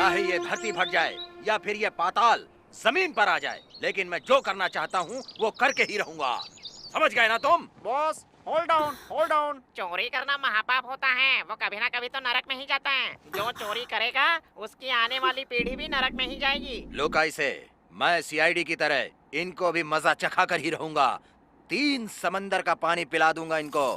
चाहे ये धरती फट जाए या फिर ये पाताल जमीन पर आ जाए, लेकिन मैं जो करना चाहता हूँ वो करके ही रहूंगा। समझ गए ना तुम? Boss hold down, hold down. चोरी करना महापाप होता है, वो कभी ना कभी तो नरक में ही जाता है। जो चोरी करेगा उसकी आने वाली पीढ़ी भी नरक में ही जाएगी। लोकाई से मैं सीआईडी की तरह इनको भी मजा चखा कर ही रहूंगा। 3 समंदर का पानी पिला दूंगा इनको।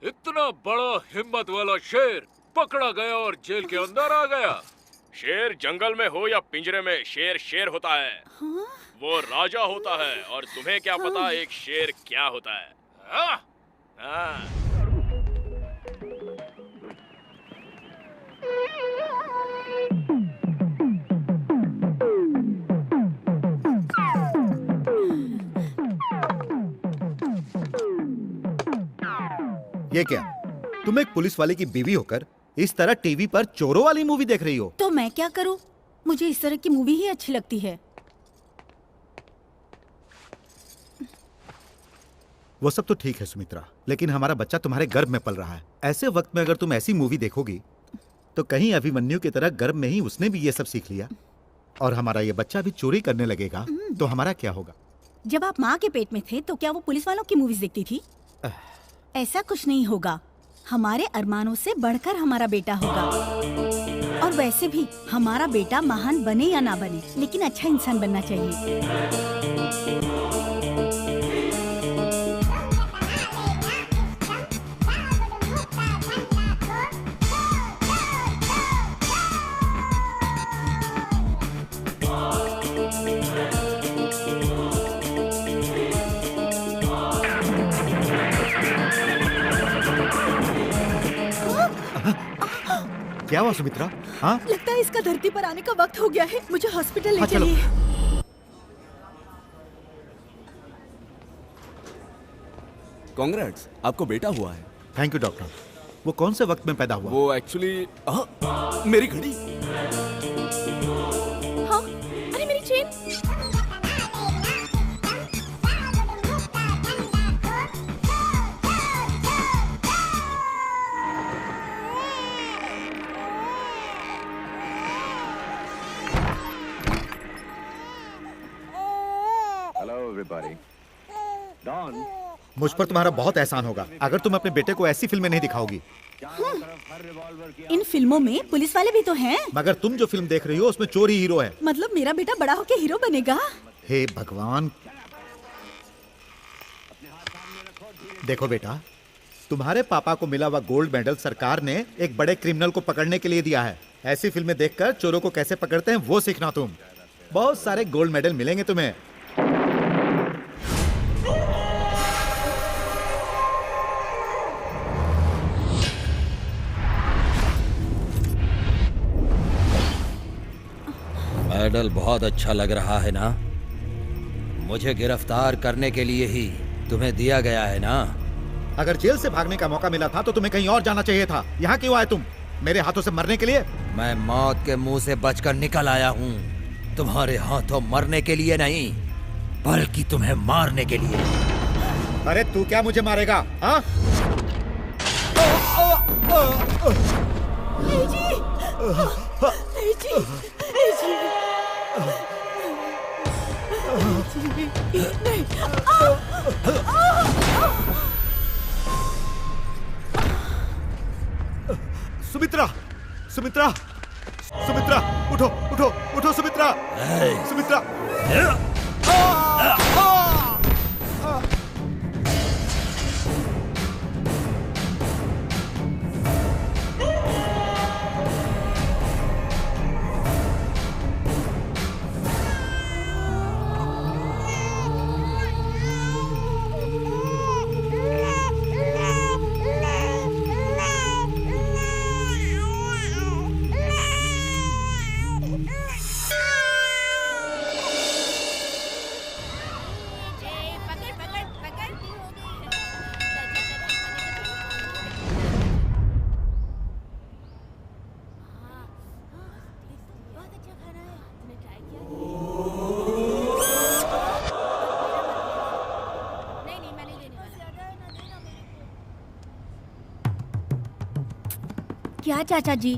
इतना बड़ा हिम्मत वाला शेर पकड़ा गया और जेल के अंदर आ गया। शेर जंगल में हो या पिंजरे में, शेर शेर होता है। हाँ? वो राजा होता है। और तुम्हें क्या पता एक शेर क्या होता है? हाँ? हाँ। ये क्या, तुम एक पुलिस वाले की बीवी होकर इस तरह टीवी पर चोरों वाली मूवी देख रही हो? तो मैं क्या करूं? मुझे इस तरह की मूवी ही अच्छी लगती है। वो सब तो ठीक है सुमित्रा, लेकिन हमारा बच्चा तुम्हारे गर्भ में पल रहा है। ऐसे वक्त में अगर तुम ऐसी मूवी देखोगी तो कहीं अभिमन्यु की तरह गर्भ में ही उसने भी ये सब सीख लिया और हमारा ये बच्चा भी चोरी करने लगेगा तो हमारा क्या होगा? जब आप माँ के पेट में थे तो क्या वो पुलिस वालों की मूवीज देखती थी? ऐसा कुछ नहीं होगा। हमारे अरमानों से बढ़कर हमारा बेटा होगा। और वैसे भी हमारा बेटा महान बने या ना बने, लेकिन अच्छा इंसान बनना चाहिए। क्या हुआ सुमित्रा? हाँ? लगता है इसका धरती पर आने का वक्त हो गया है। मुझे हॉस्पिटल ले हाँ, चलो। चलिए। कांग्रेट्स, आपको बेटा हुआ है। Thank you doctor. वो कौन से वक्त में पैदा हुआ? वो एक्चुअली मेरी घड़ी। हाँ? अरे मेरी चेन। मुझ पर तुम्हारा बहुत एहसान होगा अगर तुम अपने बेटे को ऐसी फिल्में नहीं दिखाओगी। इन फिल्मों में पुलिस वाले भी तो हैं। मगर तुम जो फिल्म देख रही हो उसमें चोरी हीरो है। मतलब मेरा बेटा बड़ा होके हीरो बनेगा? हे भगवान। देखो बेटा, तुम्हारे पापा को मिला हुआ गोल्ड मेडल सरकार ने एक बड़े क्रिमिनल को पकड़ने के लिए दिया है। ऐसी फिल्में देखकर चोरों को कैसे पकड़ते हैं वो सीखना तुम। बहुत सारे गोल्ड मेडल मिलेंगे तुम्हें। मेडल बहुत अच्छा लग रहा है ना? मुझे गिरफ्तार करने के लिए ही तुम्हें दिया गया है ना? अगर जेल से भागने का मौका मिला था तो तुम्हें कहीं और जाना चाहिए था। यहाँ क्यों आए तुम? मेरे हाथों से मरने के लिए? मैं मौत के मुंह से बचकर निकल आया हूँ। तुम्हारे हाथों मरने के लिए नहीं, बल्कि तुम्हें मारने के लिए। अरे तू क्या मुझे मारेगा? हाँ? सुमित्रा, सुमित्रा, सुमित्रा, उठो, उठो, उठो सुमित्रा, सुमित्रा। क्या चाचा जी,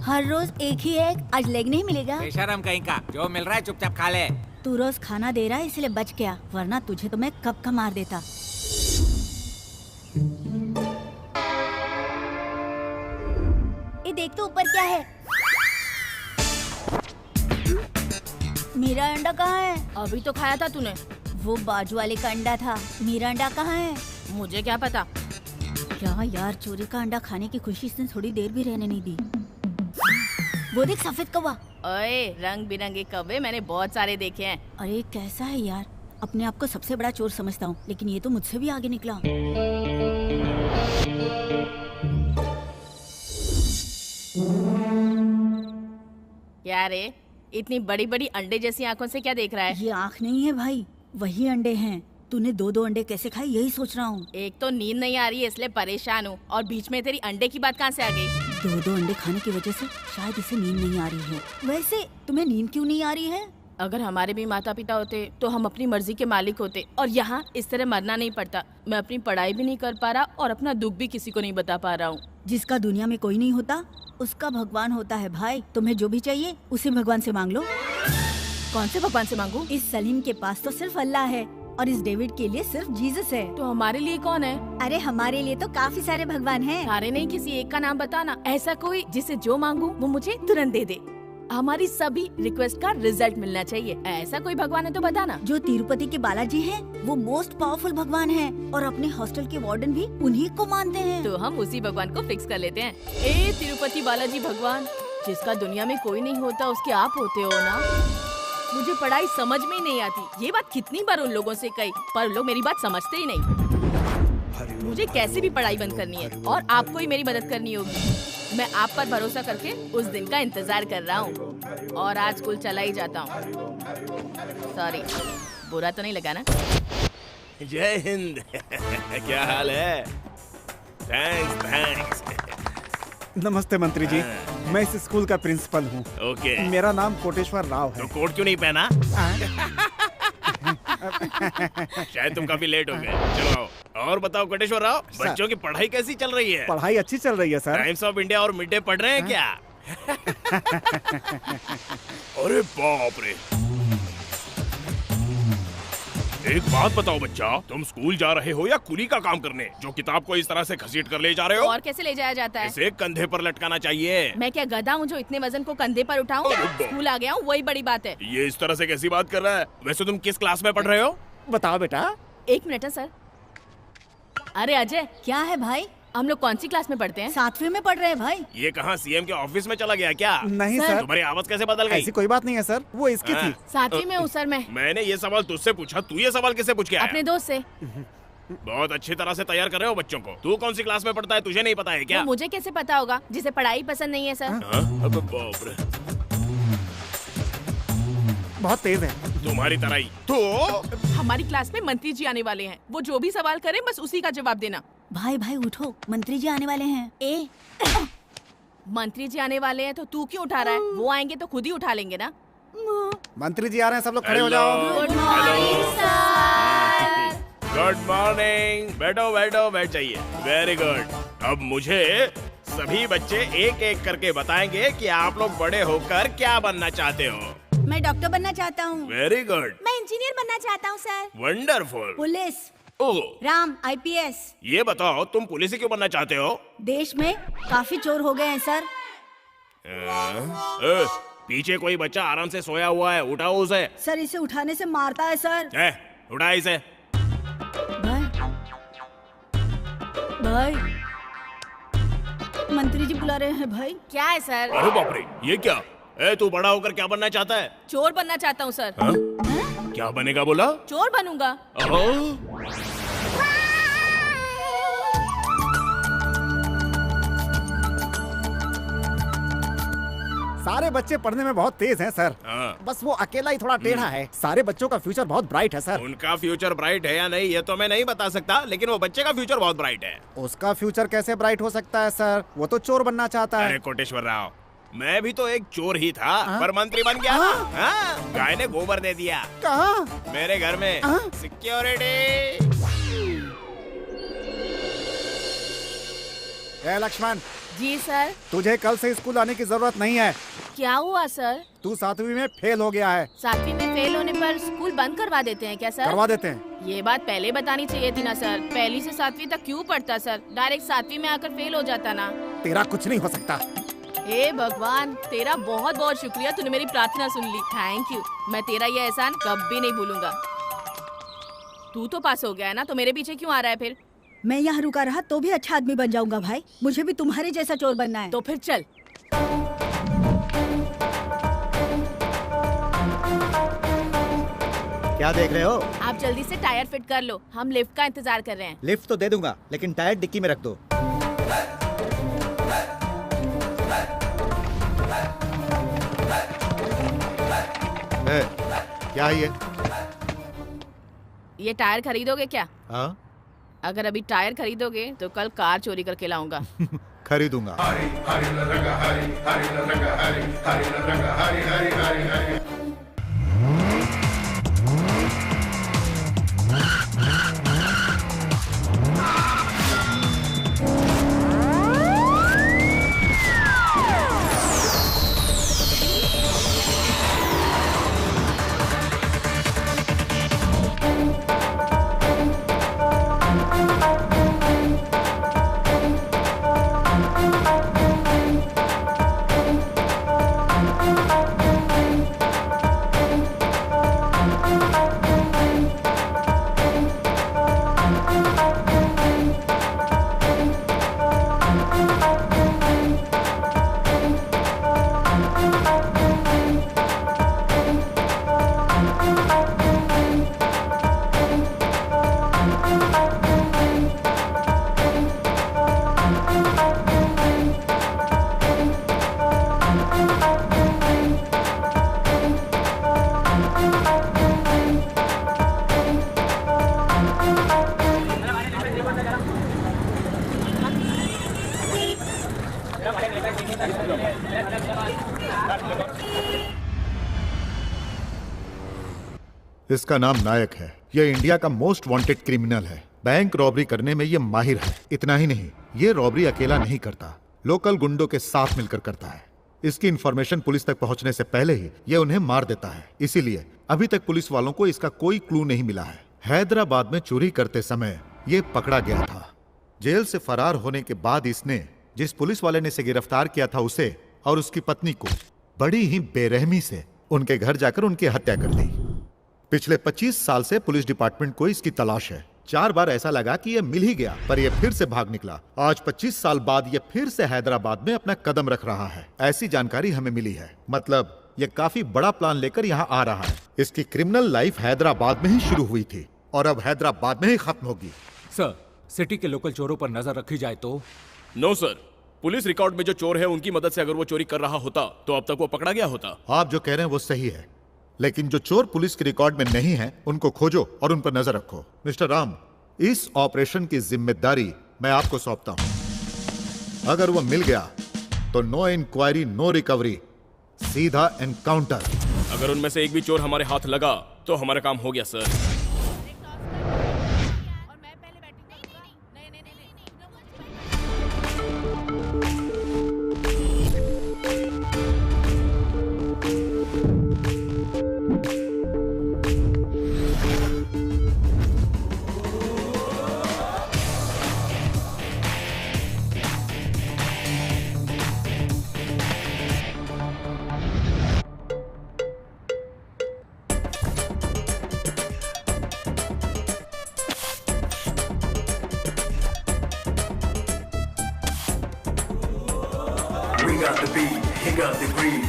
हर रोज एक ही एग, आज लेग नहीं मिलेगा? बेशरम कहीं का, जो मिल रहा है चुपचाप खा ले। तू रोज खाना दे रहा है इसलिए बच गया, वरना तुझे तो मैं कब का मार देता। ये देख तो ऊपर क्या है? मेरा अंडा कहाँ है? अभी तो खाया था तूने। वो बाजू वाले का अंडा था, मेरा अंडा कहाँ है? मुझे क्या पता। क्या यार, चोरी का अंडा खाने की खुशी इसने थोड़ी देर भी रहने नहीं दी। वो देख सफेद कौवा। ओए, रंग बिरंगे कौवे मैंने बहुत सारे देखे हैं। अरे कैसा है यार, अपने आप को सबसे बड़ा चोर समझता हूँ, लेकिन ये तो मुझसे भी आगे निकला। क्या रे, इतनी बड़ी बड़ी अंडे जैसी आंखों से क्या देख रहा है? ये आँख नहीं है भाई, वही अंडे हैं। तूने दो दो अंडे कैसे खाए, यही सोच रहा हूँ। एक तो नींद नहीं आ रही है इसलिए परेशान हूँ, और बीच में तेरी अंडे की बात कहाँ से आ गई? दो दो अंडे खाने की वजह से शायद इसे नींद नहीं आ रही है। वैसे तुम्हें नींद क्यों नहीं आ रही है? अगर हमारे भी माता पिता होते तो हम अपनी मर्जी के मालिक होते, और यहाँ इस तरह मरना नहीं पड़ता। मैं अपनी पढ़ाई भी नहीं कर पा रहा और अपना दुख भी किसी को नहीं बता पा रहा हूँ। जिसका दुनिया में कोई नहीं होता उसका भगवान होता है भाई। तुम्हें जो भी चाहिए उसे भगवान से मांग लो। कौन से भगवान से मांगू? इस सलीम के पास तो सिर्फ अल्लाह है और इस डेविड के लिए सिर्फ जीसस है। तो हमारे लिए कौन है? अरे हमारे लिए तो काफी सारे भगवान हैं। सारे नहीं, किसी एक का नाम बताना, ऐसा कोई जिसे जो मांगू वो मुझे तुरंत दे दे। हमारी सभी रिक्वेस्ट का रिजल्ट मिलना चाहिए। ऐसा कोई भगवान है तो बताना। जो तिरुपति के बालाजी हैं, वो मोस्ट पावरफुल भगवान हैं और अपने हॉस्टल के वार्डन भी उन्हीं को मानते हैं। तो हम उसी भगवान को फिक्स कर लेते हैं। ए तिरुपति बालाजी भगवान, जिसका दुनिया में कोई नहीं होता उसके आप होते हो ना। मुझे पढ़ाई समझ में ही नहीं आती। ये बात कितनी बार उन लोगों से कही, पर लोग मेरी बात समझते ही नहीं। मुझे कैसे भी पढ़ाई बंद करनी है और आपको ही मेरी मदद करनी होगी। मैं आप पर भरोसा करके उस दिन का इंतजार कर रहा हूँ और आज स्कूल चला ही जाता हूँ। सॉरी, बुरा तो नहीं लगा ना? जय हिंद। क्या हाल है? थैंक्स। नमस्ते मंत्री जी, मैं इस स्कूल का प्रिंसिपल हूँ। ओके। मेरा नाम कोटेश्वर राव है। तो कोट क्यों नहीं पहना? शायद तुम काफी लेट हो गए। चलो आओ। और बताओ कोटेश्वर राव, बच्चों की पढ़ाई कैसी चल रही है? पढ़ाई अच्छी चल रही है सर। टाइम्स ऑफ इंडिया और मिड डे पढ़ रहे हैं क्या? अरे बाप रे। एक बात बताओ बच्चा, तुम स्कूल जा रहे हो या कुली का काम करने, जो किताब को इस तरह से घसीट कर ले जा रहे हो? और कैसे ले जाया जाता है? इसे कंधे पर लटकाना चाहिए। मैं क्या गधा हूँ जो इतने वजन को कंधे पर उठाऊं? स्कूल आ गया हूँ, वही बड़ी बात है। ये इस तरह से कैसी बात कर रहा है? वैसे तुम किस क्लास में पढ़ रहे हो? बताओ बेटा। 1 मिनट है सर। अरे अजय, क्या है भाई? हम लोग कौन सी क्लास में पढ़ते हैं? 7वीं में पढ़ रहे हैं भाई। ये कहाँ सीएम के ऑफिस में चला गया क्या? नहीं सर। तुम्हारी आवाज कैसे बदल गई? ऐसी कोई बात नहीं है सर, वो इसकी थी। 7वीं में हूँ सर मैं। मैंने ये सवाल तुझसे पूछा, तू ये सवाल किससे पूछ के आया? अपने दोस्त से। बहुत अच्छी तरह से तैयार कर रहे हो बच्चों को। तू कौन सी क्लास में पढ़ता है, तुझे नहीं पता है क्या? वो मुझे कैसे पता होगा, जिसे पढ़ाई पसंद नहीं है सर। अबे बाप रे, बहुत तेज है। तुम्हारी तरह ही। तो हमारी क्लास में मंत्री जी आने वाले हैं, वो जो भी सवाल करें बस उसी का जवाब देना। भाई भाई उठो, मंत्री जी आने वाले हैं। ए मंत्री जी आने वाले हैं तो तू क्यों उठा रहा है? वो आएंगे तो खुद ही उठा लेंगे ना। मंत्री जी आ रहे हैं, सब लोग खड़े हो जाओ। Good morning sir. Good morning. बैठो बैठो, बैठ जाइए। Very good. अब मुझे सभी बच्चे एक एक करके बताएंगे कि आप लोग बड़े होकर क्या बनना चाहते हो। मैं डॉक्टर बनना चाहता हूँ। Very good. मैं इंजीनियर बनना चाहता हूँ सर। वंडरफुल। पुलिस। ओह, राम IPS। ये बताओ तुम पुलिस क्यों बनना चाहते हो? देश में काफी चोर हो गए हैं सर। पीछे कोई बच्चा आराम से सोया हुआ है, उठाओ उसे। सर इसे उठाने से मारता है सर। उठा इसे। भाई भाई, मंत्री जी बुला रहे हैं भाई। क्या है सर? अरे बाप रे, ये क्या? तू बड़ा होकर क्या बनना चाहता है? चोर बनना चाहता हूँ सर। क्या बनेगा बोला? चोर बनूंगा। सारे बच्चे पढ़ने में बहुत तेज हैं सर। बस वो अकेला ही थोड़ा टेढ़ा है। सारे बच्चों का फ्यूचर बहुत ब्राइट है सर। उनका फ्यूचर ब्राइट है या नहीं ये तो मैं नहीं बता सकता, लेकिन वो बच्चे का फ्यूचर बहुत ब्राइट है। उसका फ्यूचर कैसे ब्राइट हो सकता है सर? वो तो चोर बनना चाहता है। अरे कोटेश्वर राव, मैं भी तो एक चोर ही था, पर मंत्री बन गया ना। गाय ने गोबर दे दिया। कहाँ? मेरे घर में। सिक्योरिटी। ए लक्ष्मण, जी सर। तुझे कल से स्कूल आने की जरूरत नहीं है। क्या हुआ सर? तू 7वीं में फेल हो गया है। 7वीं में फेल होने पर स्कूल बंद करवा देते हैं क्या सर? करवा देते हैं। ये बात पहले बतानी चाहिए थी ना सर। पहली से 7वीं तक क्यों पढ़ता सर? डायरेक्ट 7वीं में आकर फेल हो जाता ना। तेरा कुछ नहीं हो सकता। हे भगवान, तेरा बहुत बहुत शुक्रिया, तूने मेरी प्रार्थना सुन ली। Thank you. मैं तेरा ये एहसान कभी नहीं भूलूंगा। तू तो पास हो गया है ना, तो मेरे पीछे क्यों आ रहा है फिर? मैं यहाँ रुका रहा तो भी अच्छा आदमी बन जाऊंगा भाई। मुझे भी तुम्हारे जैसा चोर बनना है। तो फिर चल। क्या देख रहे हो? आप जल्दी से टायर फिट कर लो, हम लिफ्ट का इंतजार कर रहे हैं। लिफ्ट तो दे दूंगा, लेकिन टायर डिक्की में रख दो। क्या ये टायर खरीदोगे क्या? हाँ? अगर अभी टायर खरीदोगे तो कल कार चोरी करके लाऊंगा। खरीदूंगा। इसका नाम नायक है। यह इंडिया का मोस्ट वांटेड क्रिमिनल है। बैंक रॉबरी करने में यह माहिर है। इतना ही नहीं, ये रॉबरी अकेला नहीं करता, लोकल गुंडों के साथ मिलकर करता है। इसकी इंफॉर्मेशन पुलिस तक पहुंचने से पहले ही यह उन्हें मार देता है। इसीलिए अभी तक पुलिस वालों को इसका कोई क्लू नहीं मिला है। हैदराबाद में चोरी करते समय यह पकड़ा गया था। जेल से फरार होने के बाद इसने जिस पुलिस वाले ने इसे गिरफ्तार किया था उसे और उसकी पत्नी को बड़ी ही बेरहमी से उनके घर जाकर उनकी हत्या कर दी। पिछले 25 साल से पुलिस डिपार्टमेंट को इसकी तलाश है। 4 बार ऐसा लगा कि यह मिल ही गया, पर यह फिर से भाग निकला। आज 25 साल बाद यह फिर से हैदराबाद में अपना कदम रख रहा है। ऐसी जानकारी हमें मिली है। मतलब यह काफी बड़ा प्लान लेकर यहाँ आ रहा है। इसकी क्रिमिनल लाइफ हैदराबाद में ही शुरू हुई थी और अब हैदराबाद में ही खत्म होगी। सर, सिटी के लोकल चोरों पर नजर रखी जाए तो? नो सर, पुलिस रिकॉर्ड में जो चोर है उनकी मदद से अगर वो चोरी कर रहा होता तो अब तक वो पकड़ा गया होता। आप जो कह रहे हैं वो सही है, लेकिन जो चोर पुलिस के रिकॉर्ड में नहीं है उनको खोजो और उन पर नजर रखो। मिस्टर राम, इस ऑपरेशन की जिम्मेदारी मैं आपको सौंपता हूं। अगर वो मिल गया तो नो इंक्वायरी नो रिकवरी, सीधा एनकाउंटर। अगर उनमें से एक भी चोर हमारे हाथ लगा तो हमारा काम हो गया sir. We got the beat, he got the greed.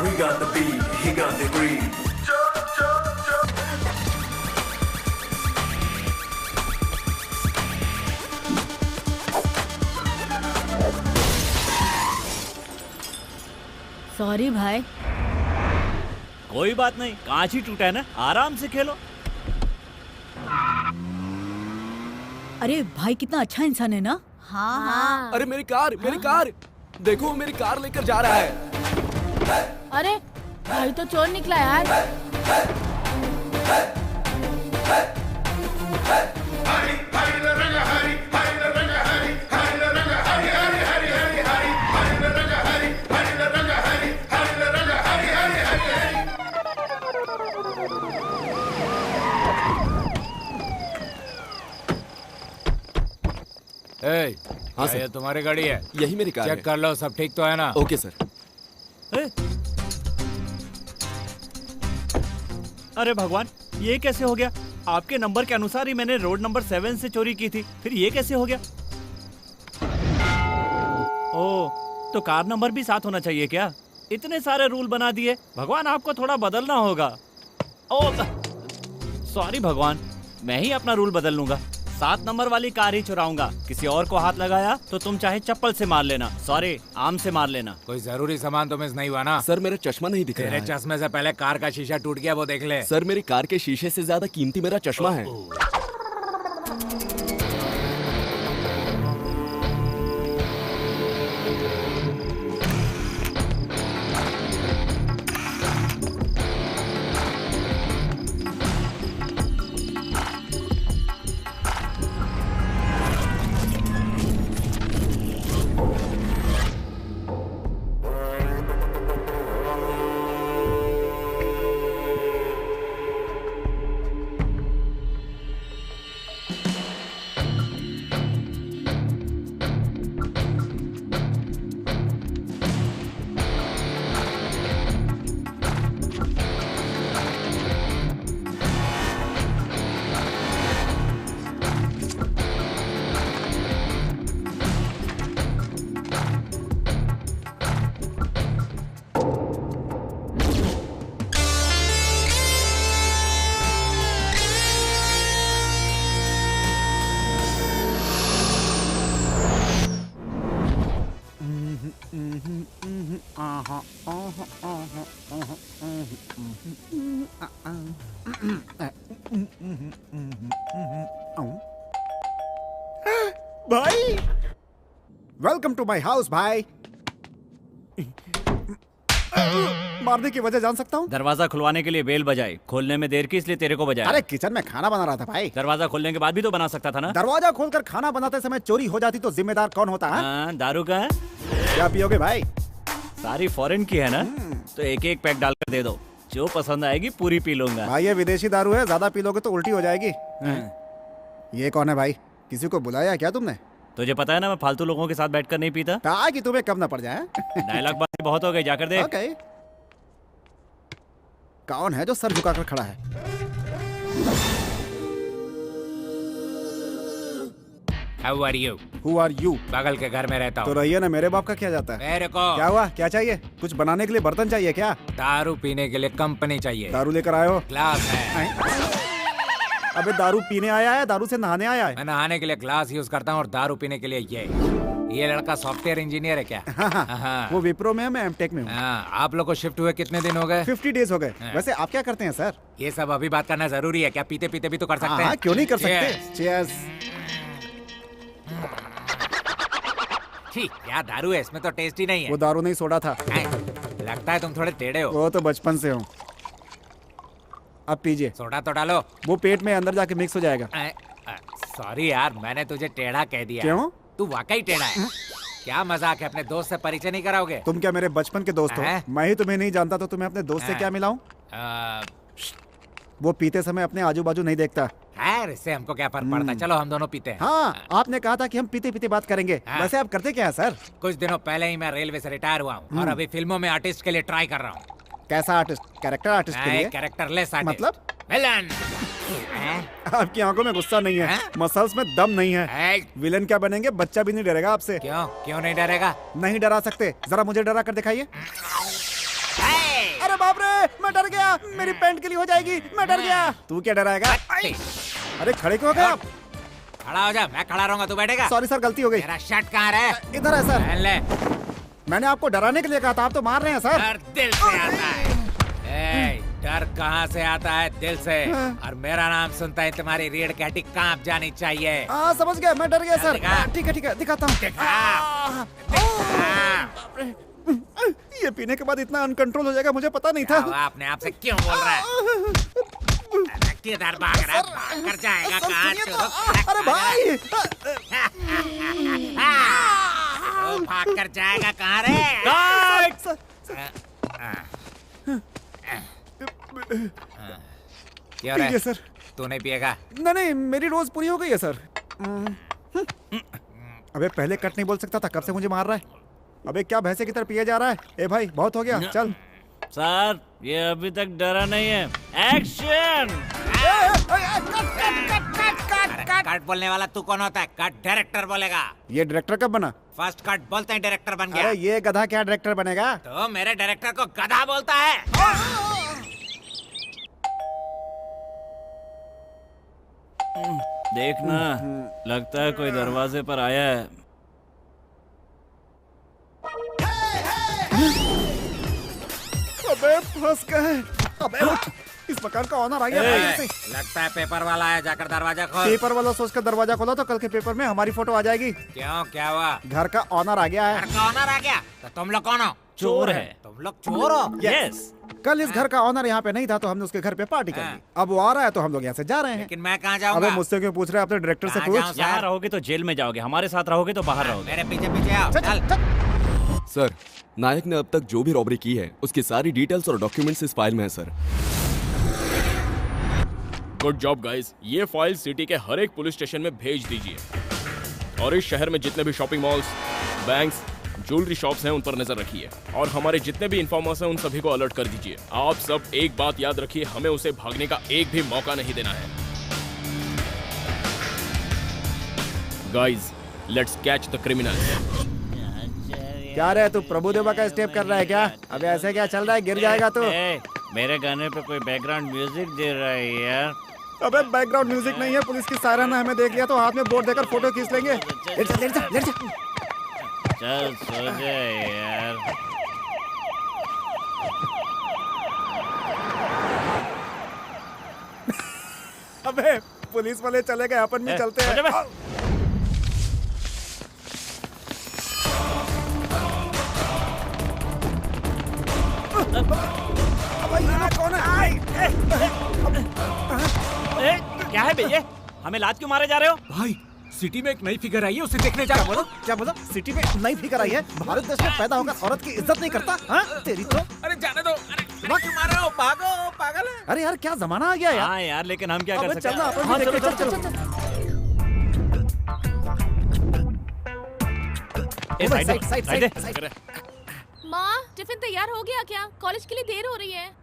We got the beat, he got the greed. Sorry भाई। कोई बात नहीं, कांच ही टूटा है ना, आराम से खेलो। अरे भाई कितना अच्छा इंसान है ना। हाँ हाँ। अरे मेरी कार, देखो मेरी कार लेकर जा रहा है। अरे भाई तो चोर निकला यार। हाँ क्या ये तुम्हारी गाड़ी है? यही मेरी कार चेक कर लो सब ठीक तो है ना? Okay sir. अरे भगवान, ये कैसे हो गया? आपके नंबर के अनुसार ही मैंने रोड नंबर 7 से चोरी की थी, फिर ये कैसे हो गया? ओह, तो कार नंबर भी साथ होना चाहिए क्या? इतने सारे रूल बना दिए, भगवान आपको थोड़ा बदलना होगा। ओह, सॉरी भगवान, मैं ही अपना रूल बदल लूंगा। 7 नंबर वाली कार ही चुराऊंगा। किसी और को हाथ लगाया तो तुम चाहे चप्पल से मार लेना, सॉरी आम से मार लेना। कोई जरूरी सामान तो मिस नहीं हुआ ना? सर मेरा चश्मा नहीं दिख रहा तेरे है। चश्मे से पहले कार का शीशा टूट गया, वो देख ले। सर मेरी कार के शीशे से ज्यादा कीमती मेरा चश्मा है। भाई, वेलकम टू माय हाउस भाई। मारने की वजह जान सकता हूँ? दरवाजा खुलवाने के लिए बेल बजाई, खोलने में देर की इसलिए तेरे को बजाया। अरे किचन में खाना बना रहा था भाई। दरवाजा खोलने के बाद भी तो बना सकता था ना? दरवाजा खोलकर खाना बनाते समय चोरी हो जाती तो जिम्मेदार कौन होता है? दारू का है? क्या पियोगे भाई? सारी फॉरेन की है ना, तो एक एक पैक डालकर दे दो, जो पसंद आएगी पूरी पी लूंगा। भाई ये विदेशी दारू है, ज्यादा पी लोगे तो उल्टी हो जाएगी। ये कौन है भाई? किसी को बुलाया क्या तुमने? तुझे पता है ना मैं फालतू लोगों के साथ बैठकर नहीं पीता। ताकि तुम्हें कम ना पड़ जाए। डायलॉग बात बहुत हो गई, जाकर देख। ओके। कौन है जो सर झुकाकर खड़ा है? How are you? Who are you? बगल के घर में रहता तो हूँ। रहिए ना, मेरे बाप का क्या जाता है? मेरे को क्या हुआ? क्या चाहिए? कुछ बनाने के लिए बर्तन चाहिए क्या? दारू पीने के लिए कंपनी चाहिए। दारू लेकर आए हो? ग्लास है। अबे दारू पीने आया है, दारू से नहाने आया है? मैं नहाने के लिए ग्लास यूज करता हूँ और दारू पीने के लिए ये लड़का सॉफ्टवेयर इंजीनियर है क्या? हाँ। वो विप्रो में है, मैं एमटेक में हूँ। आप लोग को शिफ्ट हुए कितने दिन हो गए? 50 डेज हो गए। वैसे आप क्या करते हैं सर? ये सब अभी बात करना जरूरी है क्या? पीते पीते भी तो कर सकते हैं। हैं। क्यों नहीं कर सकते? चीयर्स। क्या दारू है इसमें? तो टेस्ट ही नहीं है। वो दारू नहीं, सोडा था। लगता है तुम थोड़े टेढ़े हो। वो तो बचपन से हूँ। अब पीजिए। सोडा तो डालो। वो पेट में अंदर जाके मिक्स हो जाएगा। सॉरी यार, मैंने तुझे टेढ़ा कह दिया। क्यों? तू वाकई टेढ़ा है। क्या मजाक है? अपने दोस्त से परिचय नहीं कराओगे? तुम क्या मेरे बचपन के दोस्त हो? मैं ही तुम्हें नहीं जानता तो तुम्हें अपने दोस्त से क्या मिलाऊं? वो पीते समय अपने आजू बाजू नहीं देखता। इससे हमको क्या फर्क पड़ता? चलो हम दोनों पीते हैं। हाँ, आपने कहा था कि हम पीते पीते बात करेंगे। वैसे आप करते क्या है सर? कुछ दिनों पहले ही मैं रेलवे से रिटायर हुआ हूँ और अभी फिल्मों में आर्टिस्ट के लिए ट्राई कर रहा हूँ। कैसा आर्टिस्ट? कैरेक्टर आर्टिस्ट के लिए? Characterless artist. मतलब? विलन। आपकी आंखों में गुस्सा नहीं है, मसल्स में दम नहीं है। विलन क्या बनेंगे? बच्चा भी नहीं डरेगा आपसे। क्यों नहीं डरेगा? नहीं डरा सकते। जरा मुझे डरा कर दिखाइए। अरे बाप रे, मैं डर गया। मेरी पैंट के लिए हो जाएगी। मैं डर गया। तू क्या डराएगा? अरे खड़े क्यों हो गए आप? खड़ा हो जा, मैं खड़ा रहूंगा, तू बैठेगा। सॉरी सर, गलती हो गई। मेरा शर्ट कहाँ है? इधर है सर। पहन ले। मैंने आपको डराने के लिए कहा था, आप तो मार रहे हैं सर। डर दिल से आता है। डर कहाँ से आता है? दिल से। और मेरा नाम सुनता है तुम्हारी रीढ़ की हड्डी कांप जानी चाहिए। हाँ समझ गया, मैं डर गया सर। ठीक है दिखाता हूँ। ये पीने के बाद इतना अनकंट्रोल हो जाएगा मुझे पता नहीं था। आपने आपसे क्यों बोल रहा है? किधर भाग रहा है? भाग कर जाएगा कहाँ? अरे भाई, भाग कर जाएगा कहाँ रे? क्यों रे? सर। तू नहीं पिएगा? नहीं, मेरी डोज पूरी हो गई है सर। अबे पहले कट नहीं बोल सकता था, कब से मुझे मार रहा है? अबे क्या भैंसे की तरह पिए जा रहा है? ए भाई बहुत हो गया, चल। सर ये अभी तक डरा नहीं है। एक्शन! कट बोलने वाला तू कौन होता है? कट डायरेक्टर बोलेगा। ये डायरेक्टर कब बना? फर्स्ट कट बोलते हैं डायरेक्टर बन गया। अरे ये गधा क्या डायरेक्टर बनेगा? तो मेरे डायरेक्टर को गधा बोलता है। देखना, लगता है कोई दरवाजे पर आया है। अबे फंस गए। अबे उठ, इस मकान का ऑनर आ गया। लगता है पेपर वाला है, जाकर दरवाजा खोल। पेपर वाला सोचकर दरवाजा खोला तो कल के पेपर में हमारी फोटो आ जाएगी। क्यों, क्या हुआ? घर का ऑनर आ गया है। घर का ऑनर आ गया? तो तुम लोग कौन हो? चोर है। तुम लोग चोर हो? यस। कल इस घर का ऑनर यहाँ पे नहीं था तो हमने उसके घर पे पार्टी कर दी। अब वो आ रहा है तो हम लोग यहाँ से जा रहे हैं। लेकिन मैं कहाँ जाऊँगा? अबे मुझसे क्यों पूछ रहे हैं? अपने डायरेक्टर से पूछ। यहाँ रहोगे तो जेल में जाओगे, हमारे साथ रहोगे तो बाहर रहोगे। मेरे पीछे पीछे आओ। चल। सर, नायक ने अब तक जो भी रॉबरी की है उसकी सारी डिटेल्स और डॉक्यूमेंट्स इस फाइल में है सर। Good job guys. ये फाइल सिटी के हर एक पुलिस स्टेशन में भेज दीजिए और इस शहर में जितने भी shopping malls, banks, jewellery shops हैं उन पर नजर रखिए और हमारे जितने भी इन्फॉर्मर्स हैं उन सभी को अलर्ट कर दीजिए। आप सब एक बात याद रखिए, हमें उसे भागने का एक भी मौका नहीं देना है। Guys, let's catch the criminals. क्या रे तू प्रभुदेवा का स्टेप कर रहा है क्या? अबे ऐसे क्या चल रहा है, गिर जाएगा तू। मेरे गाने पे कोई बैकग्राउंड म्यूजिक दे रहा है यार। अबे बैकग्राउंड म्यूजिक नहीं है, पुलिस की सायरन ने हमें देख लिया तो हाथ में बोर्ड देकर फोटो खींच लेंगे। चल सो जा यार। अबे पुलिस वाले चले गए, अपन भी चलते हैं। कौन है? क्या है भैया? हमें लात क्यों मारे जा रहे हो? भाई सिटी में एक नई फिगर आई है, उसे देखने जा रहा हूँ। क्या बोला? सिटी में नई फिगर आई है? भारत देश में पैदा होकर औरत की इज्जत नहीं करता? हाँ तेरी तो। अरे जाने दो। अरे क्यों मार रहे हो? भागो, पागल है। अरे यार क्या जमाना आ गया यार। हाँ यार, लेकिन हम क्या कर सकते हैं? चलना अपन भी देखते। चल। साइड। माँ, टिफिन तैयार हो गया क्या? कॉलेज के लिए देर हो रही है।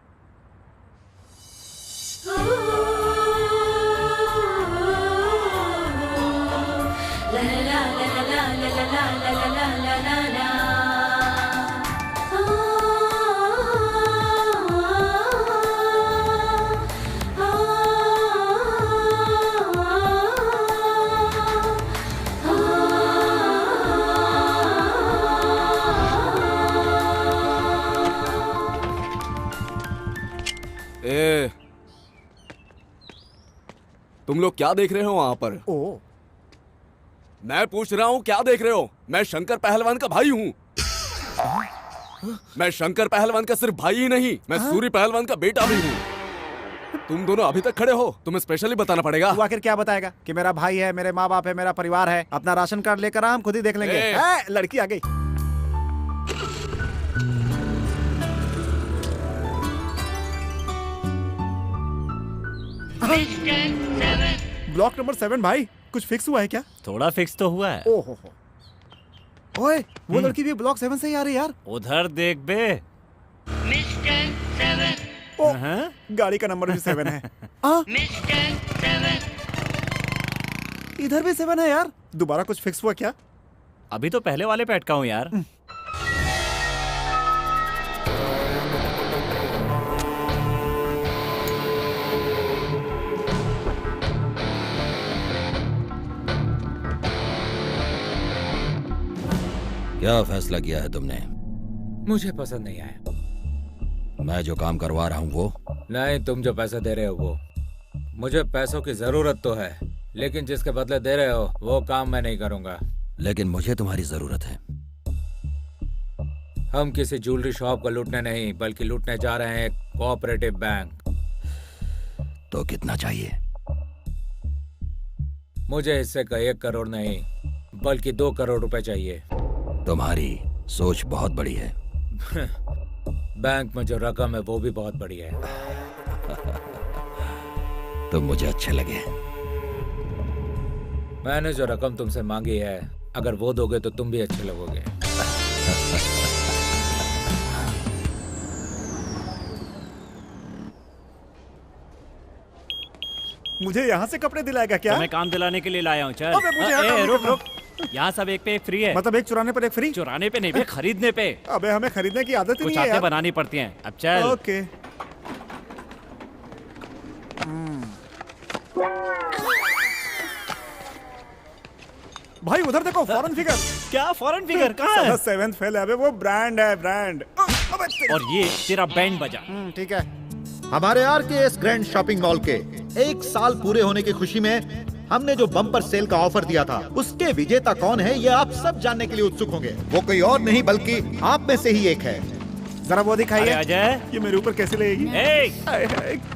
तुम लोग क्या देख रहे हो वहाँ पर? मैं पूछ रहा हूँ क्या देख रहे हो? मैं शंकर पहलवान का भाई हूँ। मैं शंकर पहलवान का सिर्फ भाई ही नहीं, मैं सूरी पहलवान का बेटा भी हूँ। तुम दोनों अभी तक खड़े हो, तुम्हें स्पेशली बताना पड़ेगा। तू आखिर क्या बताएगा? कि मेरा भाई है, मेरे माँ बाप है, मेरा परिवार है। अपना राशन कार्ड लेकर हम खुद ही देख लेंगे। लड़की आ गई। ब्लॉक नंबर 7 भाई, कुछ फिक्स हुआ है क्या? थोड़ा फिक्स तो हुआ है। ओहो, ओए वो लड़की भी ब्लॉक 7 से ही आ रही यार। उधर देख बे। ओ, गाड़ी का नंबर भी 7 है। इधर भी 7 है यार। दोबारा कुछ फिक्स हुआ क्या? अभी तो पहले वाले पे अटका हूँ यार। क्या फैसला किया है तुमने? मुझे पसंद नहीं आया। मैं जो काम करवा रहा हूँ वो? नहीं, तुम जो पैसा दे रहे हो वो। मुझे पैसों की जरूरत तो है, लेकिन जिसके बदले दे रहे हो वो काम मैं नहीं करूँगा। लेकिन मुझे तुम्हारी जरूरत है। हम किसी ज्वेलरी शॉप को लूटने नहीं, बल्कि लूटने जा रहे हैं एक कोऑपरेटिव बैंक। तो कितना चाहिए? मुझे हिस्से का 1 करोड़ नहीं, बल्कि 2 करोड़ रुपए चाहिए। तुम्हारी सोच बहुत बड़ी है। बैंक में जो रकम है वो भी बहुत बड़ी है। तुम मुझे अच्छे लगे। मैंने जो रकम तुमसे मांगी है अगर वो दोगे तो तुम भी अच्छे लगोगे। मुझे यहाँ से कपड़े दिलाएगा क्या? मैं काम दिलाने के लिए लाया हूँ। चल अबे मुझे यहाँ काम रुक दिलाना। रुक, यहाँ सब एक पे एक फ्री है। मतलब एक चुराने पर एक फ्री? चुराने पे नहीं बे, खरीदने पे। अबे हमें खरीदने की आदत ही कुछ नहीं है आदतें यार। बनानी पड़ती हैं। अब चल। ओके। भाई उधर देखो, फॉरेन फिगर। क्या फॉरेन फिगर? कहाँ है? 7th फेल है अबे, वो ब्रांड है, ब्रांड। और ये तेरा बैंड बजा। ठीक है। हमारे आरकेएस ग्रैंड शॉपिंग मॉल के 1 साल पूरे होने की खुशी में हमने जो बम्पर सेल का ऑफर दिया था, उसके विजेता कौन है ये आप सब जानने के लिए उत्सुक होंगे। वो कोई और नहीं बल्कि आप में से ही एक है। जरा वो दिखाइए। अजय, ये मेरे ऊपर कैसे लेगी?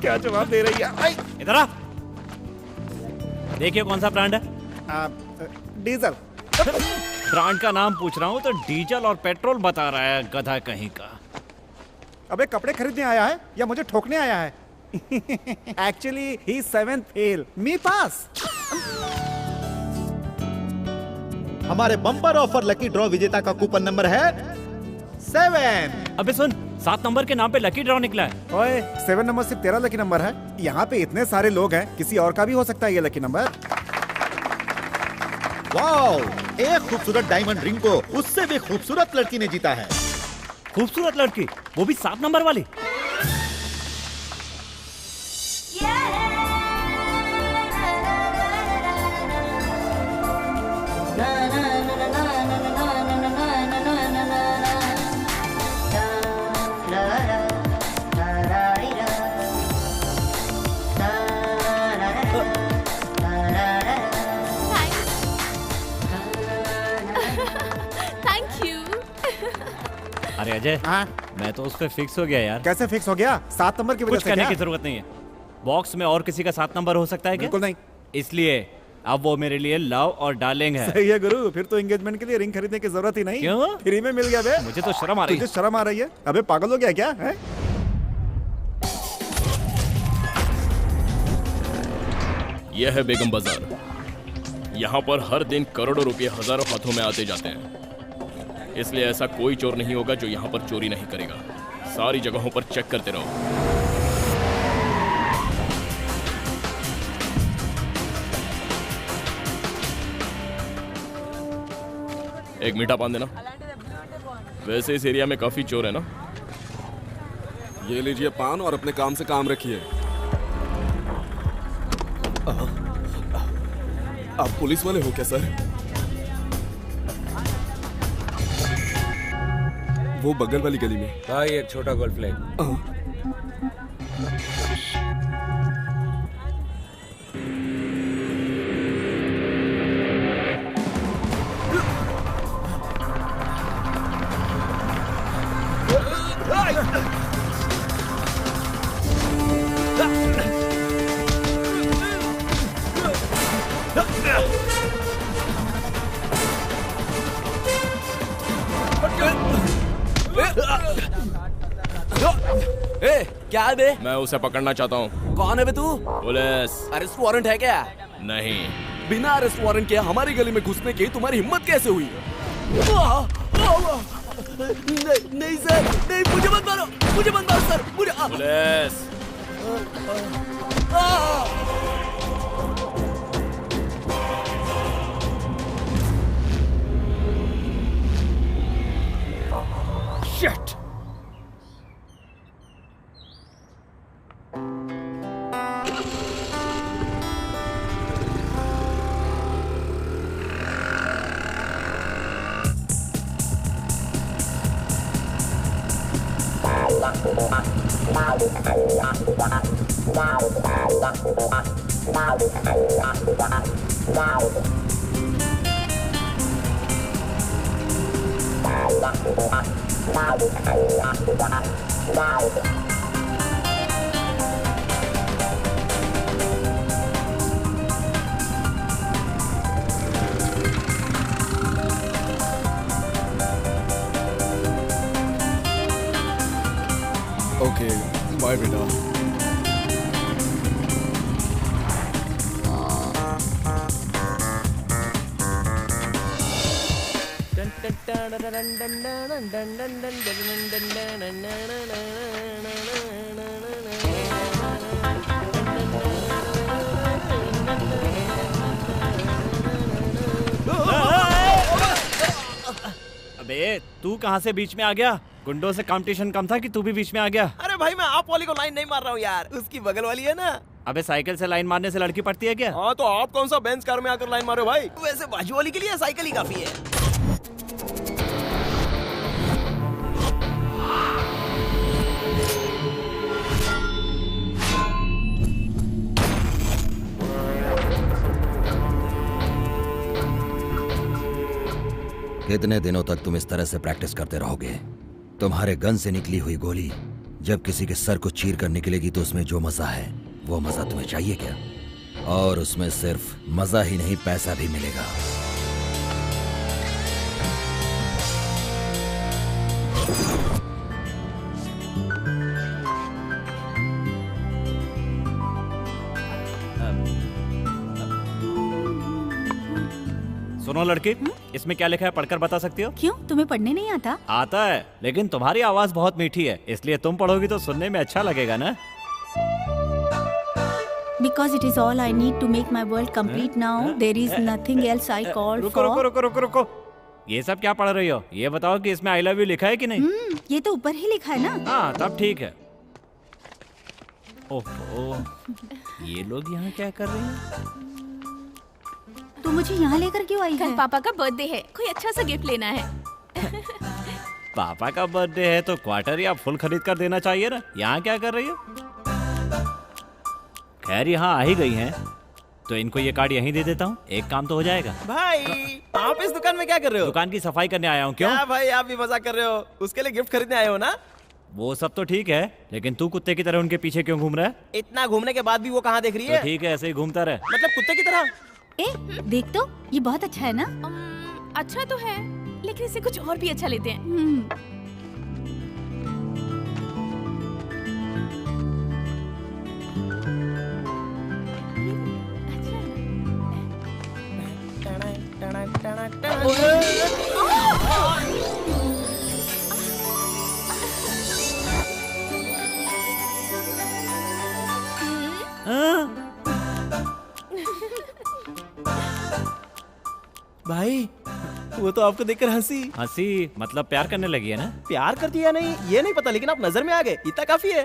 क्या जवाब दे रही है? इधर आ। देखिए कौन सा ब्रांड है? डीजल। ब्रांड का नाम पूछ रहा हूँ तो डीजल और पेट्रोल बता रहा है, गधा कहीं का। अबे कपड़े खरीदने आया है या मुझे ठोकने आया है? Actually, he's 7th fail. Me pass. हमारे बम्पर ऑफर लकी ड्रॉ विजेता का कूपन नंबर है 7। अबे सुन, 7 नंबर के नाम पे लकी ड्रॉ निकला है। ओए, 7 नंबर सिर्फ तेरा लकी नंबर है। यहाँ पे इतने सारे लोग हैं, किसी और का भी हो सकता है ये लकी नंबर। वाओ, एक खूबसूरत डायमंड रिंग को उससे भी खूबसूरत लड़की ने जीता है। खूबसूरत लड़की, वो भी 7 नंबर वाली। Thank you. अरे अजय, मैं तो उस पे फिक्स हो गया यार। कैसे फिक्स हो गया? 7 नंबर की वजह कुछ से करने क्या? की जरूरत नहीं है। बॉक्स में और किसी का 7 नंबर हो सकता है क्या? बिल्कुल नहीं। इसलिए अब वो मेरे लिए लव और डार्लिंग है। सही है गुरु, फिर तो एंगेजमेंट के लिए रिंग खरीदने की जरूरत ही नहीं। क्यों? फ्री में मिल गया बे। मुझे तो शर्म आ रही है। तुझे शर्म आ रही है? अबे पागल हो गया क्या है? यह है बेगम बाजार। यहाँ पर हर दिन करोड़ों रुपए हजारों हाथों में आते जाते हैं, इसलिए ऐसा कोई चोर नहीं होगा जो यहाँ पर चोरी नहीं करेगा। सारी जगहों पर चेक करते रहो। एक मीठा पान देना। वैसे इस एरिया में काफी चोर है ना। ये लीजिए पान और अपने काम से काम रखिए। आप पुलिस वाले हो क्या सर? वो बगल वाली गली में। भाई एक छोटा गोल्फ ले। ए, क्या है बे? मैं उसे पकड़ना चाहता हूँ। कौन है बे तू? पुलिस। अरेस्ट वारंट है क्या? नहीं। बिना अरेस्ट वारंट के हमारी गली में घुसने की तुम्हारी हिम्मत कैसे हुई? नहीं सर, नहीं, मुझे मत मारो, मुझे मत मारो सर, मुझे। पुलिस। शिट। ओके, बाय बेटा। अबे तू कहाँ से बीच में आ गया? गुंडों से कंपटीशन कम था कि तू भी बीच में आ गया? अरे भाई मैं आप वाली को लाइन नहीं मार रहा हूँ यार, उसकी बगल वाली है ना। अबे साइकिल से लाइन मारने से लड़की पड़ती है क्या? हाँ तो आप कौन सा बेंच कार में आकर लाइन मारो भाई? वैसे बाजू वाली के लिए साइकिल ही काफी है। कितने दिनों तक तुम इस तरह से प्रैक्टिस करते रहोगे? तुम्हारे गन से निकली हुई गोली जब किसी के सर को चीर कर निकलेगी तो उसमें जो मजा है वो मजा तुम्हें चाहिए क्या? और उसमें सिर्फ मजा ही नहीं, पैसा भी मिलेगा। सुनो लड़की, इसमें क्या लिखा है पढ़कर बता सकती हो? क्यों, तुम्हें पढ़ने नहीं आता? आता है, लेकिन तुम्हारी आवाज बहुत मीठी है, इसलिए तुम पढ़ोगी तो सुनने में अच्छा लगेगा ना? Because it is all I need to make my world complete now. There is nothing else I call रुको for. रुको रुको रुको रुको, ये सब क्या पढ़ रही हो? ये बताओ कि इसमें आई लव यू लिखा है कि नहीं? ये तो ऊपर ही लिखा है ना। हाँ तब ठीक है। ओहो, ये लोग यहाँ क्या कर रहे हैं? तू मुझे यहाँ लेकर क्यों आई है? कल पापा का बर्थडे है, कोई अच्छा सा गिफ्ट लेना है। पापा का बर्थडे है तो क्वार्टर या फुल खरीद कर देना चाहिए ना। यहाँ क्या कर रही हो? खैर यहाँ आ ही गई हैं, तो इनको ये कार्ड यहीं दे देता हूँ, एक काम तो हो जाएगा। भाई आप इस दुकान में क्या कर रहे हो? दुकान की सफाई करने आया हूँ। क्यों? क्या भाई आप भी मजाक कर रहे हो? उसके लिए गिफ्ट खरीदने आए हो ना? वो सब तो ठीक है, लेकिन तू कुत्ते की तरह उनके पीछे क्यों घूम रहा है? इतना घूमने के बाद भी वो कहाँ देख रही है? तो ठीक है, ऐसे ही घूमता रहे। मतलब कुत्ते की तरह? देख तो, ये बहुत अच्छा है ना? अच्छा तो है, लेकिन इसे कुछ और भी अच्छा लेते हैं। भाई वो तो आपको देखकर हंसी मतलब प्यार करने लगी है ना? प्यार करती है नहीं ये नहीं पता, लेकिन आप नजर में आ गए, इतना काफी है।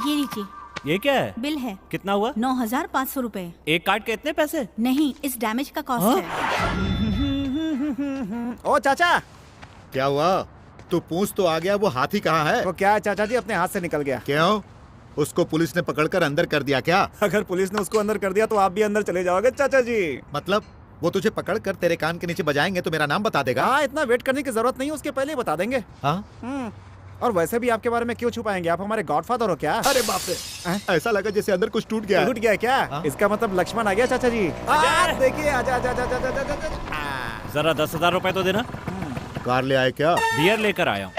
ये लीजिए। ये क्या है? बिल है। कितना हुआ? 9,500 रुपए। एक कार्ड के इतने पैसे? नहीं, इस डैमेज का कॉस्ट है। ओ चाचा, क्या हुआ? तू पूछ तो आ गया, वो हाथी कहाँ है? वो क्या है चाचा जी, अपने हाथ से निकल गया। क्यों? उसको पुलिस ने पकड़कर अंदर कर दिया क्या? अगर पुलिस ने उसको अंदर कर दिया तो आप भी अंदर चले जाओगे चाचा जी। मतलब वो तुझे पकड़कर तेरे कान के नीचे बजाएंगे तो मेरा नाम बता देगा? हाँ, इतना वेट करने की जरूरत नहीं है, उसके पहले ही बता देंगे। हाँ? और वैसे भी आपके बारे में क्यों छुपाएंगे, आप हमारे गॉडफादर हो क्या? अरे बाप रे, ऐसा लगा जैसे अंदर कुछ टूट गया। टूट गया क्या? इसका मतलब लक्ष्मण आ गया चाचा जी। देखिए, आजा आजा आजा आजा आजा। जरा 10,000 रुपए तो देना। कार ले आए क्या? बियर लेकर आया हूँ।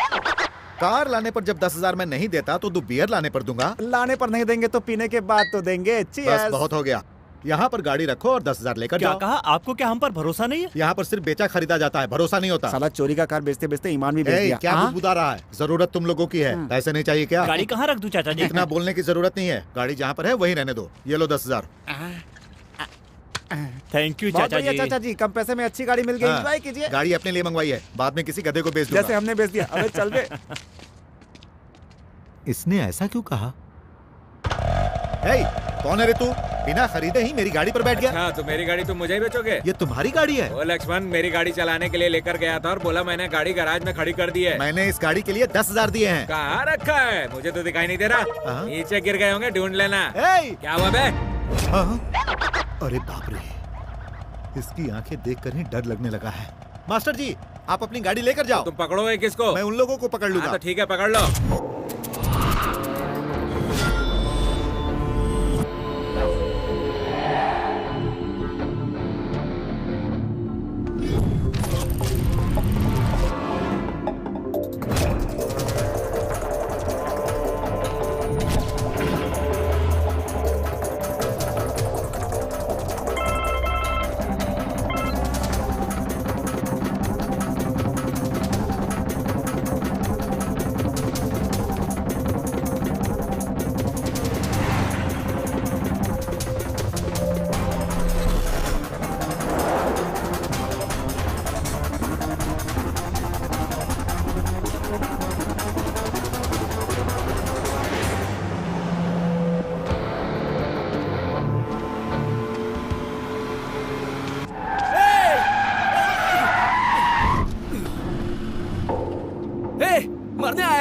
कार लाने पर जब 10,000 मैं नहीं देता तो तू बियर लाने पर दूंगा? लाने पर नहीं देंगे तो पीने के बाद तो देंगे। बस बहुत हो गया, यहाँ पर गाड़ी रखो और 10,000 लेकर क्या जाओ। कहा? आपको क्या हम पर भरोसा नहीं है? यहाँ पर सिर्फ बेचा खरीदा जाता है, भरोसा नहीं होता। साला चोरी का कार बेचते बेचते ईमान भी बेच दिया। क्या बुदबुदा रहा है? जरूरत तुम लोगों की है, पैसे नहीं चाहिए क्या? गाड़ी कहाँ रख दूं चाचा जी? इतना बोलने की जरूरत नहीं है, गाड़ी जहाँ पर है वहीं रहने दो। ये लो 10,000। थैंक यू बहुत चाचा बढ़िया जी। चाचा जी, कम पैसे में अच्छी गाड़ी मिल गई, एंजॉय कीजिए। गाड़ी अपने लिए मंगवाई है, बाद में किसी गधे को बेच दूंगा। जैसे हमने बेच दिया। अबे चल बे। इसने ऐसा क्यों कहा? हे, कौन है रे तू? बिना खरीदे ही मेरी गाड़ी पर बैठ गया। अच्छा, तो मेरी गाड़ी तुम मुझे ही बेचोगे? ये तुम्हारी गाड़ी है? वो लक्ष्मण मेरी गाड़ी चलाने के लिए लेकर गया था और बोला मैंने गाड़ी गैराज में खड़ी कर दी है। मैंने इस गाड़ी के लिए 10,000 दिए हैं। कहाँ रखा है? मुझे तो दिखाई नहीं दे रहा। नीचे गिर गए होंगे, ढूंढ लेना। क्या हुआ बे? अरे बाप रे, इसकी आंखें देखकर ही डर लगने लगा है। मास्टर जी, आप अपनी गाड़ी लेकर जाओ। तुम पकड़ो एक किसको? मैं उन लोगों को पकड़ लूंगा। तो ठीक है, पकड़ लो।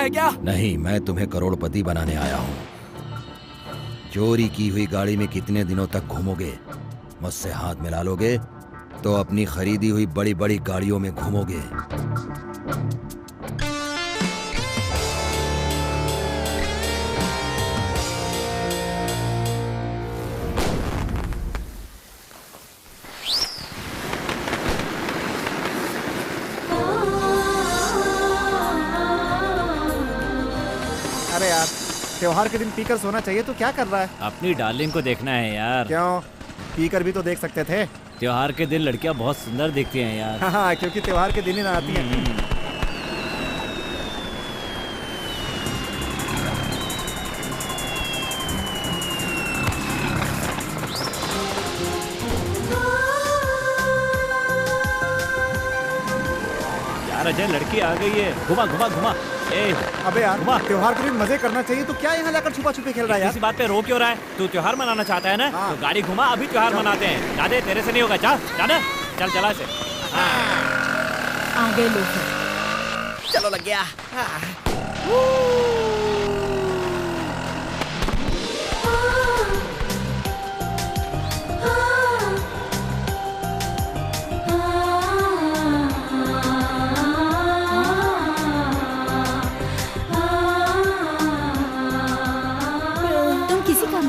है क्या? नहीं, मैं तुम्हें करोड़पति बनाने आया हूँ। चोरी की हुई गाड़ी में कितने दिनों तक घूमोगे? मुझसे हाथ मिला लोगे तो अपनी खरीदी हुई बड़ी बड़ी गाड़ियों में घूमोगे। अरे यार, त्योहार के दिन पीकर सोना चाहिए तो क्या कर रहा है? अपनी डार्लिंग को देखना है यार। क्यों? पीकर भी तो देख सकते थे। त्योहार के दिन लड़कियां बहुत सुंदर दिखती हैं यार। हाँ, क्योंकि त्योहार के दिन ही ना आती हैं। यार अजय, लड़की आ गई है। घुमा घुमा घुमा। अबे यार, त्योहार के दिन मजे करना चाहिए तो क्या यहाँ जाकर छुपा छुपी खेल रहा है यार? इसी बात पे रो क्यों रहा है? तू त्योहार मनाना चाहता है ना? तो गाड़ी घुमा, अभी त्योहार मनाते हैं। जादे तेरे से नहीं होगा। चल चल चला से। आगे लोग। चलो लग गया।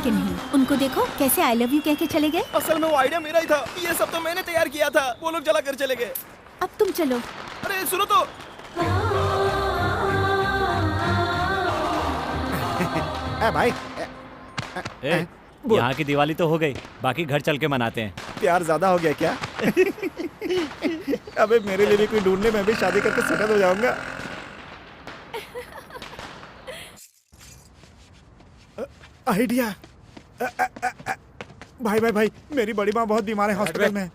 नहीं, उनको देखो कैसे आई लव यू कह के चले गए। असल में वो आइडिया मेरा ही था। ये सब तो मैंने तैयार किया था। वो लोग जला कर चले गए। अब तुम चलो। अरे सुनो तो। भाई, यहाँ की दिवाली तो हो गई, बाकी घर चल के मनाते हैं। प्यार ज्यादा हो गया क्या? अबे मेरे लिए भी कोई ढूंढ ले, मैं भी शादी करके सेटल हो जाऊंगा। आइडिया। भाई भाई भाई, मेरी बड़ी माँ बहुत बीमार है, हॉस्पिटल में।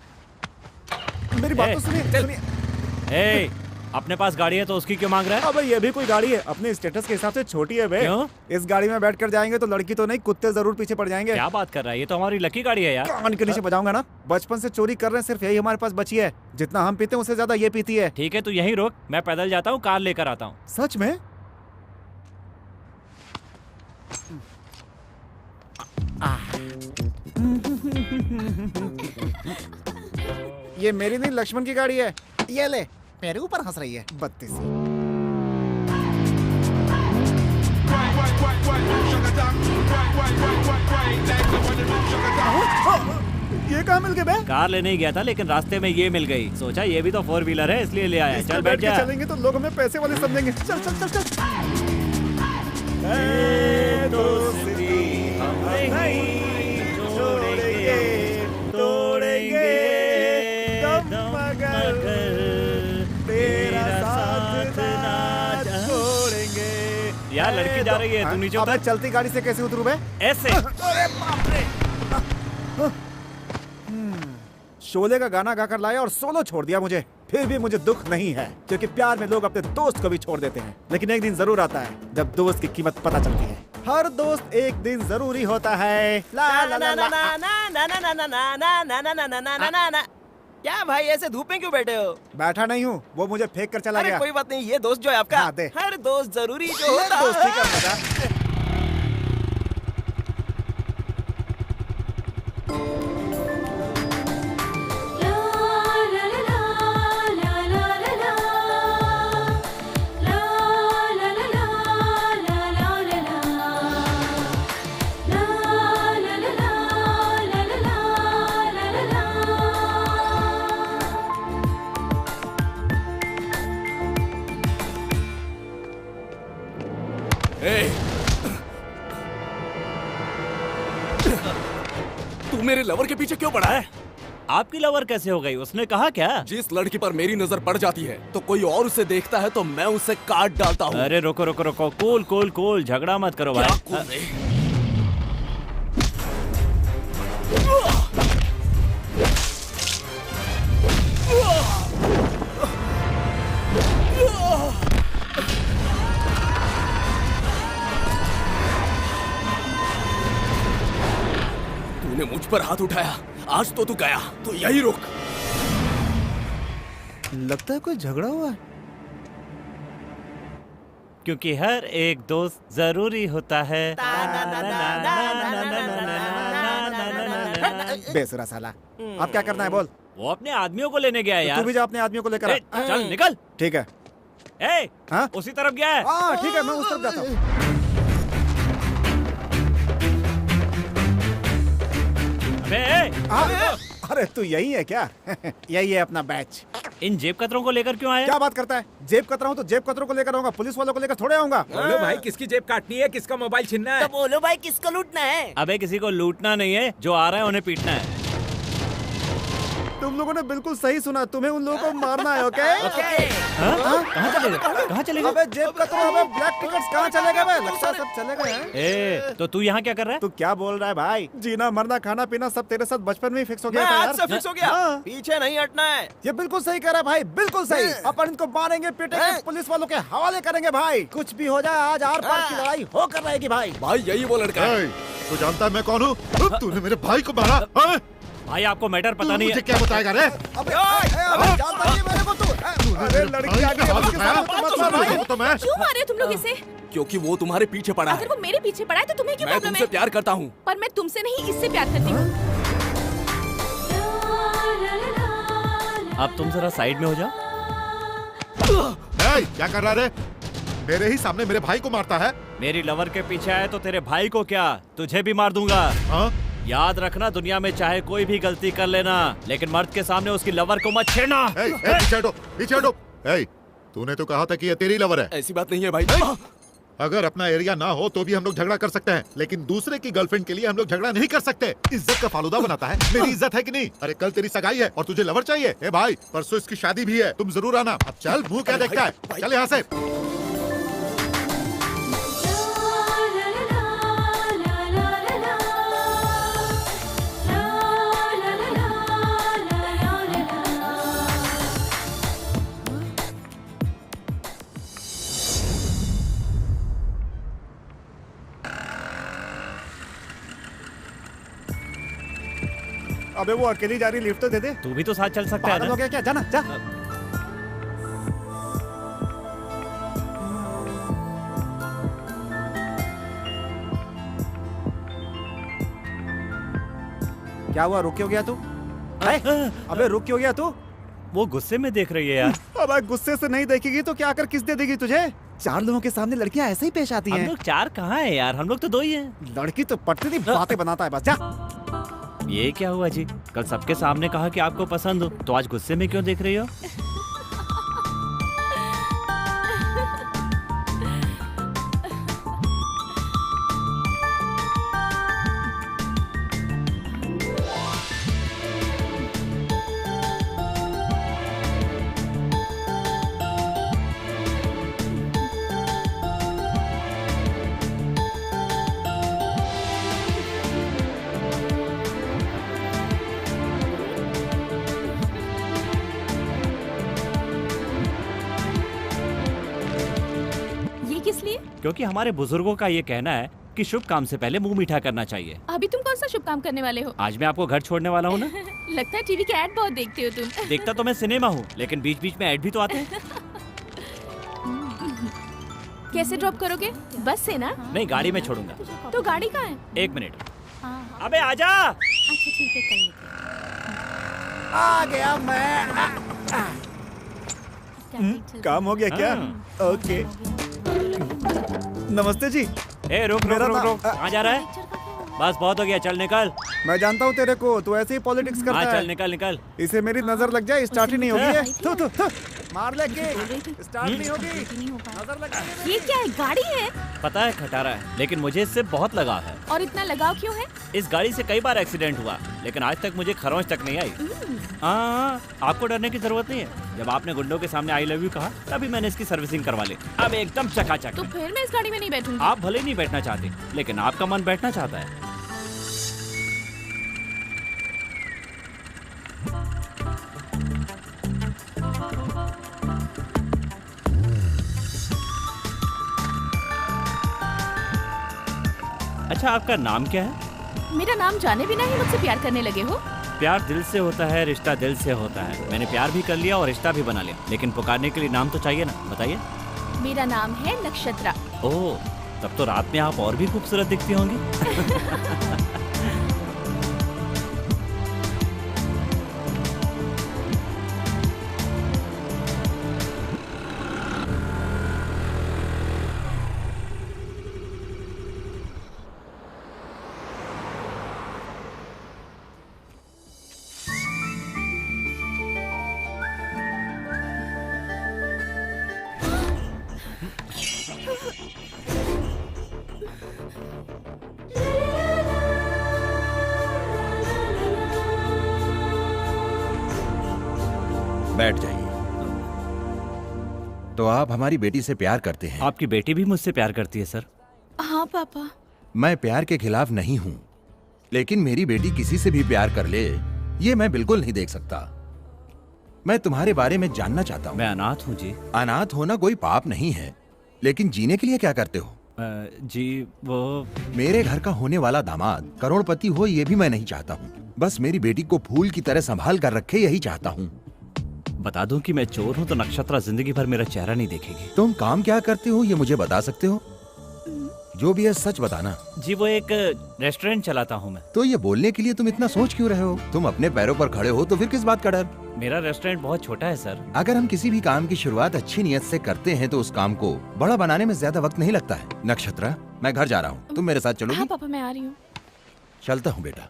मेरी बात तो सुनिए। अपने पास गाड़ी है तो उसकी क्यों मांग रहा है? अबे ये भी कोई गाड़ी है? अपने स्टेटस के हिसाब से छोटी है बे। क्यों? इस गाड़ी में बैठ कर जाएंगे तो लड़की तो नहीं, कुत्ते जरूर पीछे पड़ जाएंगे। क्या बात कर रहा है? ये तो हमारी लकी गाड़ी है यार। कान के नीचे बजाऊंगा ना। बचपन से चोरी कर रहे हैं, सिर्फ यही हमारे पास बची है। जितना हम पीते हैं उससे ज्यादा ये पीती है। ठीक है, तू यहीं रोक, मैं पैदल जाता हूँ, कार लेकर आता हूँ। सच में? ये मेरी नहीं, लक्ष्मण की गाड़ी है। ये ले। मेरे ऊपर हंस रही है, बत्तीसी। ये कहाँ मिल गए बे? कार लेने ही गया था, लेकिन रास्ते में ये मिल गई। सोचा ये भी तो 4 व्हीलर है, इसलिए ले आया। चल बैठ जा। चलेंगे तो लोग हमें पैसे वाले समझेंगे। चल चल चल चल। तोड़ेंगे दम मगर तेरा साथ ना छोड़ेंगे। यार लड़की जा रही है, तू नीचे उतर। चलती गाड़ी से कैसे उतरूं बे? ऐसे। अरे बाप रे। शोले का गाना गाकर लाया और सोलो छोड़ दिया मुझे। फिर भी मुझे दुख नहीं है, क्योंकि प्यार में लोग अपने दोस्त को भी छोड़ देते हैं। लेकिन एक दिन जरूर आता है जब दोस्त की कीमत पता चलती है। हर दोस्त एक दिन जरूरी होता है। ला ला ला ला ला ना ना ना ना ना ना ना ना ना ना ना ना ना। क्या भाई ऐसे धूप में क्यों बैठे हो? बैठा नहीं हूँ, वो मुझे फेंक कर चला गया। कोई बात नहीं, ये दोस्त जो है आपका, हर दोस्त जरूरी जो होता है। दोस्ती का मजा। तू मेरे लवर के पीछे क्यों पड़ा है? आपकी लवर कैसे हो गई? उसने कहा क्या? जिस लड़की पर मेरी नजर पड़ जाती है तो कोई और उसे देखता है तो मैं उसे काट डालता हूँ। अरे रोको रोको रोको, कूल कूल कूल, झगड़ा मत करो भाई। तूने मुझ पर हाथ उठाया, आज तो तू गया, तो यही रुक। लगता है कोई झगड़ा हुआ है। क्योंकि हर एक दोस्त जरूरी होता है। बेसुरा साला। अब क्या करना है बोल? वो अपने आदमियों को लेने गया है यार। तू भी जा अपने आदमियों को लेकर आ। चल निकल। ठीक है। हाँ? उसी तरफ गया है। हाँ ठीक है, मैं उस तरफ जाता हूँ। अरे तू यही है क्या? यही है अपना बैच। इन जेब कतरों को लेकर क्यों आया? क्या बात करता है? जेब कतरा हूँ तो जेब कतरों को लेकर आऊंगा, पुलिस वालों को लेकर थोड़े आऊंगा। बोलो भाई, किसकी जेब काटनी है, किसका मोबाइल छीनना है? तो बोलो भाई, किसको लूटना है? अबे किसी को लूटना नहीं है, जो आ रहा है उन्हें पीटना है। तुम लोगों ने बिल्कुल सही सुना, तुम्हें उन लोगों को मारना है। ओके? कहाँ चले गए? कहाँ चले गए? अबे जेब कतरा, अबे ब्लैक टिकट्स कहाँ चले गए? लगता है सब चले गए। तो तू यहाँ क्या कर रहा है? तू क्या बोल रहा है भाई? जीना मरना खाना पीना सब तेरे साथ बचपन में ही फिक्स हो गया था आज यार। से फिक्स हो गया। पीछे नहीं हटना है। ये बिल्कुल सही कह रहा है भाई, बिल्कुल सही। अपन इनको मारेंगे पीटेंगे, पुलिस वालों के हवाले करेंगे भाई। कुछ भी हो जाए, आज आर पार की लड़ाई होकर रहेगी भाई। भाई यही वो लड़का है। तू जानता है मैं कौन हूँ? तूने मेरे भाई को मारा। भाई आपको मैटर पता नहीं है। मुझे क्या बताएगा रे? अबे जानता नहीं मेरे को तू। अरे लड़की आ गई, उसके सामने मत मार भाई। तो मैं क्यों मारे तुम लोग इसे? क्योंकि वो तुम्हारे पीछे पड़ा है। अगर वो मेरे पीछे पड़ा है तो तुम्हें क्यों मैं प्रॉब्लम है? तुमसे प्यार करता हूँ। पर मैं तुमसे नहीं, इससे प्यार करती हूँ। अब तुम जरा साइड में हो जाओ। क्या कर रहा रे? मेरे ही सामने मेरे भाई को मारता है। मेरी लवर के पीछे आए तो तेरे भाई को क्या, तुझे भी मार दूंगा। याद रखना, दुनिया में चाहे कोई भी गलती कर लेना, लेकिन मर्द के सामने उसकी लवर को मत छेड़ना। पीछे हटो, पीछे हटो। तूने तो कहा था कि ये तेरी लवर है। ऐसी बात नहीं है भाई। अगर अपना एरिया ना हो तो भी हम लोग झगड़ा कर सकते हैं, लेकिन दूसरे की गर्लफ्रेंड के लिए हम लोग झगड़ा नहीं कर सकते। इज्जत का फालूदा बनाता है। मेरी इज्जत है कि नहीं? अरे कल तेरी सगाई है और तुझे लवर चाहिए? ए भाई, परसों इसकी शादी भी है, तुम जरूर आना। अब चल, मुंह क्या देखता है? चल यहाँ से। अबे वो अकेली जा रही, लिफ्ट तो दे दे। तू भी तो साथ चल सकता है पागल हो गया क्या? जाना जा। क्या हुआ, रुक क्यों गया तू? अबे रुक क्यों गया तू? वो गुस्से में देख रही है यार। अबे गुस्से से नहीं देखेगी तो क्या आकर किस दे देगी तुझे? 4 लोगों के सामने लड़कियां ऐसे ही पेश आती हैं। हम लोग 4 कहाँ है यार, हम लोग तो 2 ही हैं। लड़की तो पटती थी, बातें बनाता है बस। जा। ये क्या हुआ जी? कल सबके सामने कहा कि आपको पसंद हो, तो आज गुस्से में क्यों देख रही हो? क्योंकि हमारे बुजुर्गों का ये कहना है कि शुभ काम से पहले मुंह मीठा करना चाहिए। अभी तुम कौन सा शुभ काम करने वाले हो? आज मैं आपको घर छोड़ने वाला हूँ ना। लगता है टीवी के ऐड बहुत देखते हो तुम। देखता तो मैं सिनेमा हूँ, लेकिन बीच बीच में ऐड भी तो आते हैं। कैसे ड्रॉप करोगे? बस से ना? नहीं, गाड़ी में छोड़ूंगा। तो गाड़ी कहाँ है? 1 मिनट। अबे आजा। अच्छा ठीक है, कर लेते। आ गया मैं। काम हो गया क्या? ओके। नमस्ते जी। ए रुक रुक रुक रुक, कहाँ जा रहा है? बस बहुत हो गया, चल निकल। मैं जानता हूँ तेरे को, तू ऐसे ही पॉलिटिक्स करता है। चल निकल निकल। इसे मेरी नजर लग जाए, स्टार्ट ही नहीं होगी। थू थू थू, मार लेके स्टार्ट नहीं होगी। नजर लग जाए। ये क्या है? गाड़ी है? पता है खटारा है, लेकिन मुझे इससे बहुत लगाव है। और इतना लगाव क्यों है? इस गाड़ी से कई बार एक्सीडेंट हुआ, लेकिन आज तक मुझे खरोंच तक नहीं आई। हाँ, आपको डरने की जरूरत नहीं है। जब आपने गुंडों के सामने आई लव यू कहा, तभी मैंने इसकी सर्विसिंग करवा ली। अब एकदम चकाचक। तो फिर मैं इस गाड़ी में नहीं बैठूंगी। आप भले नहीं बैठना चाहते, लेकिन आपका मन बैठना चाहता है। अच्छा, आपका नाम क्या है? मेरा नाम जाने बिना ही मुझसे प्यार करने लगे हो? प्यार दिल से होता है, रिश्ता दिल से होता है। मैंने प्यार भी कर लिया और रिश्ता भी बना लिया, लेकिन पुकारने के लिए नाम तो चाहिए ना, बताइए। मेरा नाम है नक्षत्रा। ओह, तब तो रात में आप और भी खूबसूरत दिखती होंगी। बैठ जाइए। तो आप हमारी बेटी से प्यार करते हैं? आपकी बेटी भी मुझसे प्यार करती है सर। हाँ पापा। मैं प्यार के खिलाफ नहीं हूं, लेकिन मेरी बेटी किसी से भी प्यार कर ले, ये मैं बिल्कुल नहीं देख सकता। मैं तुम्हारे बारे में जानना चाहता हूँ। मैं अनाथ हूँ जी। अनाथ होना कोई पाप नहीं है, लेकिन जीने के लिए क्या करते हो? जी वो मेरे घर का होने वाला दामाद करोड़पति हो, ये भी मैं नहीं चाहता हूँ। बस मेरी बेटी को फूल की तरह संभाल कर रखे, यही चाहता हूँ। बता दूं कि मैं चोर हूं तो नक्षत्रा जिंदगी भर मेरा चेहरा नहीं देखेगी। तुम काम क्या करते हो ये मुझे बता सकते हो? जो भी है सच बताना। जी वो एक रेस्टोरेंट चलाता हूं मैं। तो ये बोलने के लिए तुम इतना सोच क्यों रहे हो? तुम अपने पैरों पर खड़े हो तो फिर किस बात का डर? मेरा रेस्टोरेंट बहुत छोटा है सर। अगर हम किसी भी काम की शुरुआत अच्छी नियत से करते हैं तो उस काम को बड़ा बनाने में ज्यादा वक्त नहीं लगता है। नक्षत्रा, मैं घर जा रहा हूँ, तुम मेरे साथ चलोगी? हाँ पापा, मैं आ रही हूँ। चलता हूँ बेटा।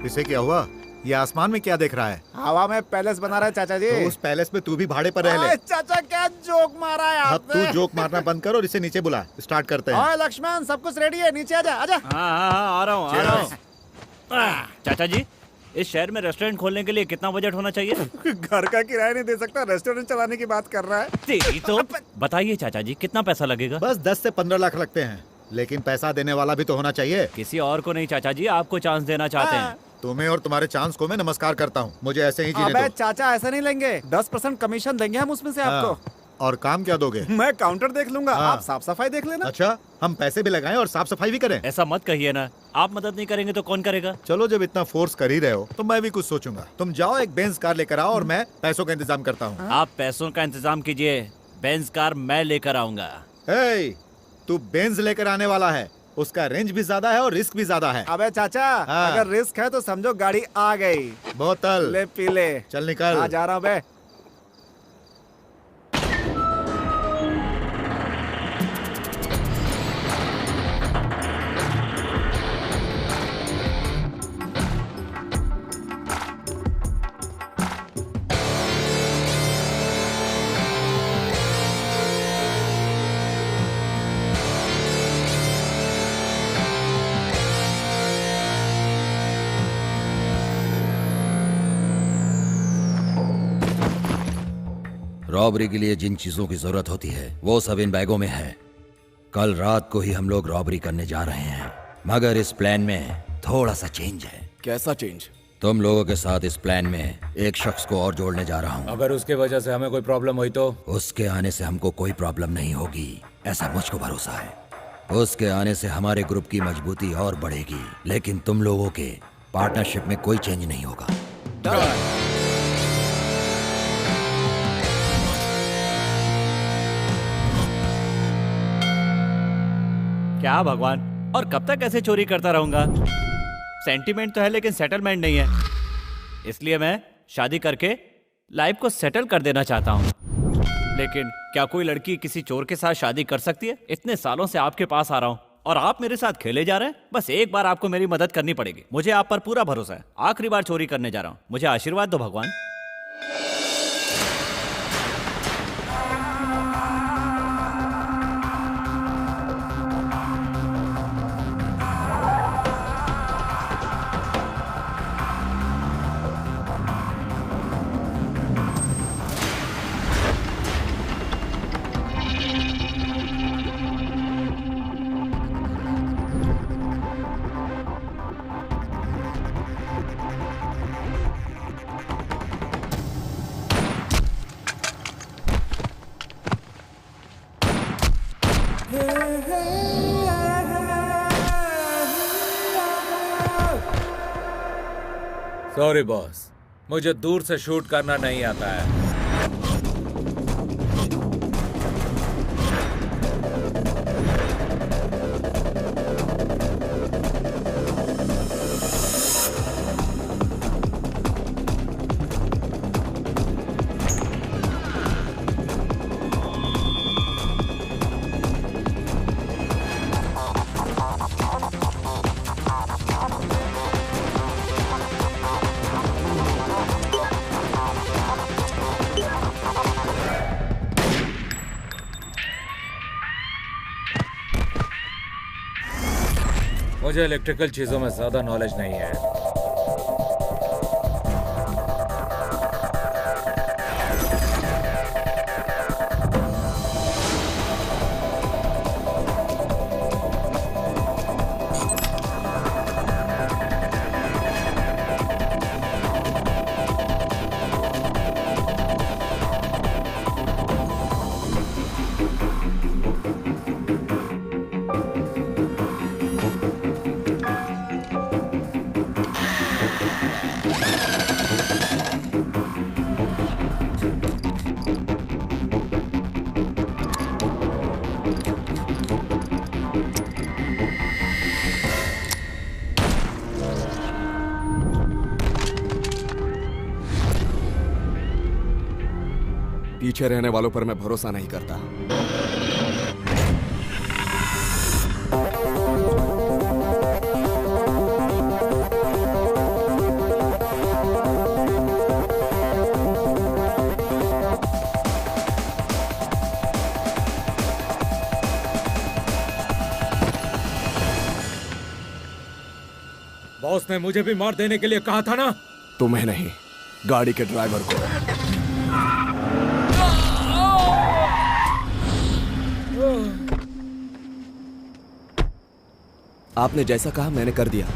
इसे क्या हुआ? ये आसमान में क्या देख रहा है? हवा में पैलेस बना रहा है चाचा जी। तो उस पैलेस में तू भी भाड़े पर रह ले। चाचा क्या जोक मारा है अब आपने? तू जोक मारना बंद कर और इसे नीचे बुला। स्टार्ट करते हैं। ओए लक्ष्मण, सब कुछ रेडी है, नीचे आजा आजा। हाँ, आ रहा हूँ। चाचा जी, इस शहर में रेस्टोरेंट खोलने के लिए कितना बजट होना चाहिए? घर का किराया नहीं दे सकता, रेस्टोरेंट चलाने की बात कर रहा है। तेरी तो बताइए चाचा जी, कितना पैसा लगेगा? बस 10 से 15 लाख लगते हैं, लेकिन पैसा देने वाला भी तो होना चाहिए। किसी और को नहीं चाचा जी, आपको चांस देना चाहते हैं। तुम्हें और तुम्हारे चांस को मैं नमस्कार करता हूँ। मुझे ऐसे ही जीने दो। चाचा ऐसा नहीं लेंगे, 10% कमीशन देंगे हम उसमें से आपको। और काम क्या दोगे? मैं काउंटर देख लूंगा, आप साफ सफाई देख लेना। अच्छा, हम पैसे भी लगाएं और साफ सफाई भी करें? ऐसा मत कहिए ना, आप मदद नहीं करेंगे तो कौन करेगा? चलो, जब इतना फोर्स कर ही रहे हो तो मैं भी कुछ सोचूंगा। तुम जाओ, एक बेंज कार लेकर आओ और मैं पैसों का इंतजाम करता हूँ। आप पैसों का इंतजाम कीजिए, बेंज कार मैं लेकर आऊंगा। तू बेंज लेकर आने वाला है, उसका रेंज भी ज्यादा है और रिस्क भी ज्यादा है। अबे चाचा, अगर रिस्क है तो समझो गाड़ी आ गई। बोतल ले पी ले। चल निकल। जा रहा हूँ बे। रॉबरी के लिए जिन चीजों की जरूरत होती है वो सब इन बैगों में है। कल रात को ही हम लोग रॉबरी करने जा रहे हैं, मगर इस प्लान में थोड़ा सा चेंज है। कैसा चेंज? तुम लोगों के साथ इस प्लान में एक शख्स को और जोड़ने जा रहा हूँ। अगर उसके वजह से हमें कोई प्रॉब्लम हुई तो? उसके आने से हमको कोई प्रॉब्लम नहीं होगी, ऐसा मुझको भरोसा है। उसके आने से हमारे ग्रुप की मजबूती और बढ़ेगी, लेकिन तुम लोगों के पार्टनरशिप में कोई चेंज नहीं होगा। क्या भगवान, और कब तक ऐसे चोरी करता रहूंगा? सेंटीमेंट तो है लेकिन सेटलमेंट नहीं है, इसलिए मैं शादी करके लाइफ को सेटल कर देना चाहता हूँ। लेकिन क्या कोई लड़की किसी चोर के साथ शादी कर सकती है? इतने सालों से आपके पास आ रहा हूँ और आप मेरे साथ खेले जा रहे हैं। बस एक बार आपको मेरी मदद करनी पड़ेगी, मुझे आप पर पूरा भरोसा है। आखिरी बार चोरी करने जा रहा हूँ, मुझे आशीर्वाद दो भगवान। सॉरी बॉस, मुझे दूर से शूट करना नहीं आता है। मुझे इलेक्ट्रिकल चीजों में ज्यादा नॉलेज नहीं है। पीछे रहने वालों पर मैं भरोसा नहीं करता। बॉस ने मुझे भी मार देने के लिए कहा था ना। तुम्हें नहीं, गाड़ी के ड्राइवर को। आपने जैसा कहा मैंने कर दिया।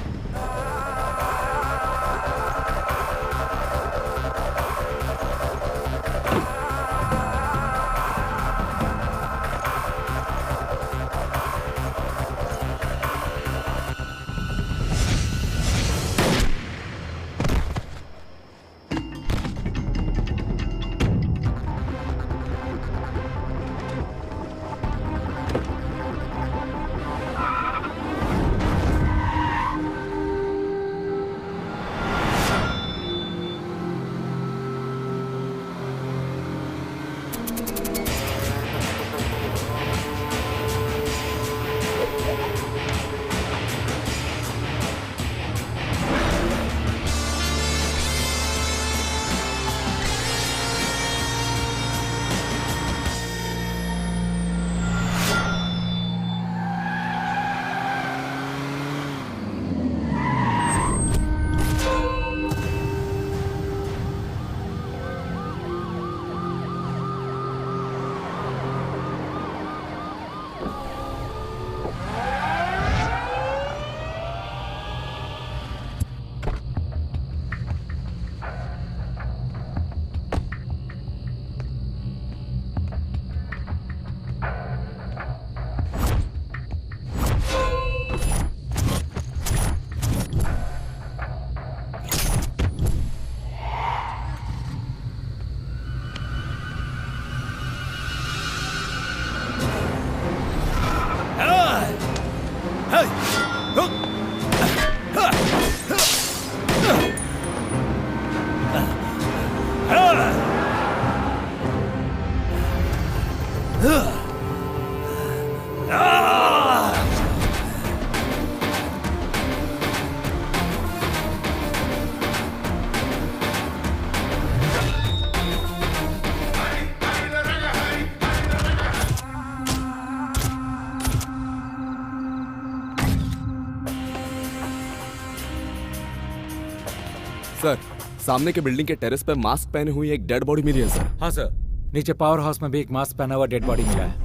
सर, सामने के बिल्डिंग के टेरेस पर मास्क पहने हुई एक डेड बॉडी मिली है सर। हाँ सर, नीचे पावर हाउस में भी एक मास्क पहना हुआ डेड बॉडी मिला है।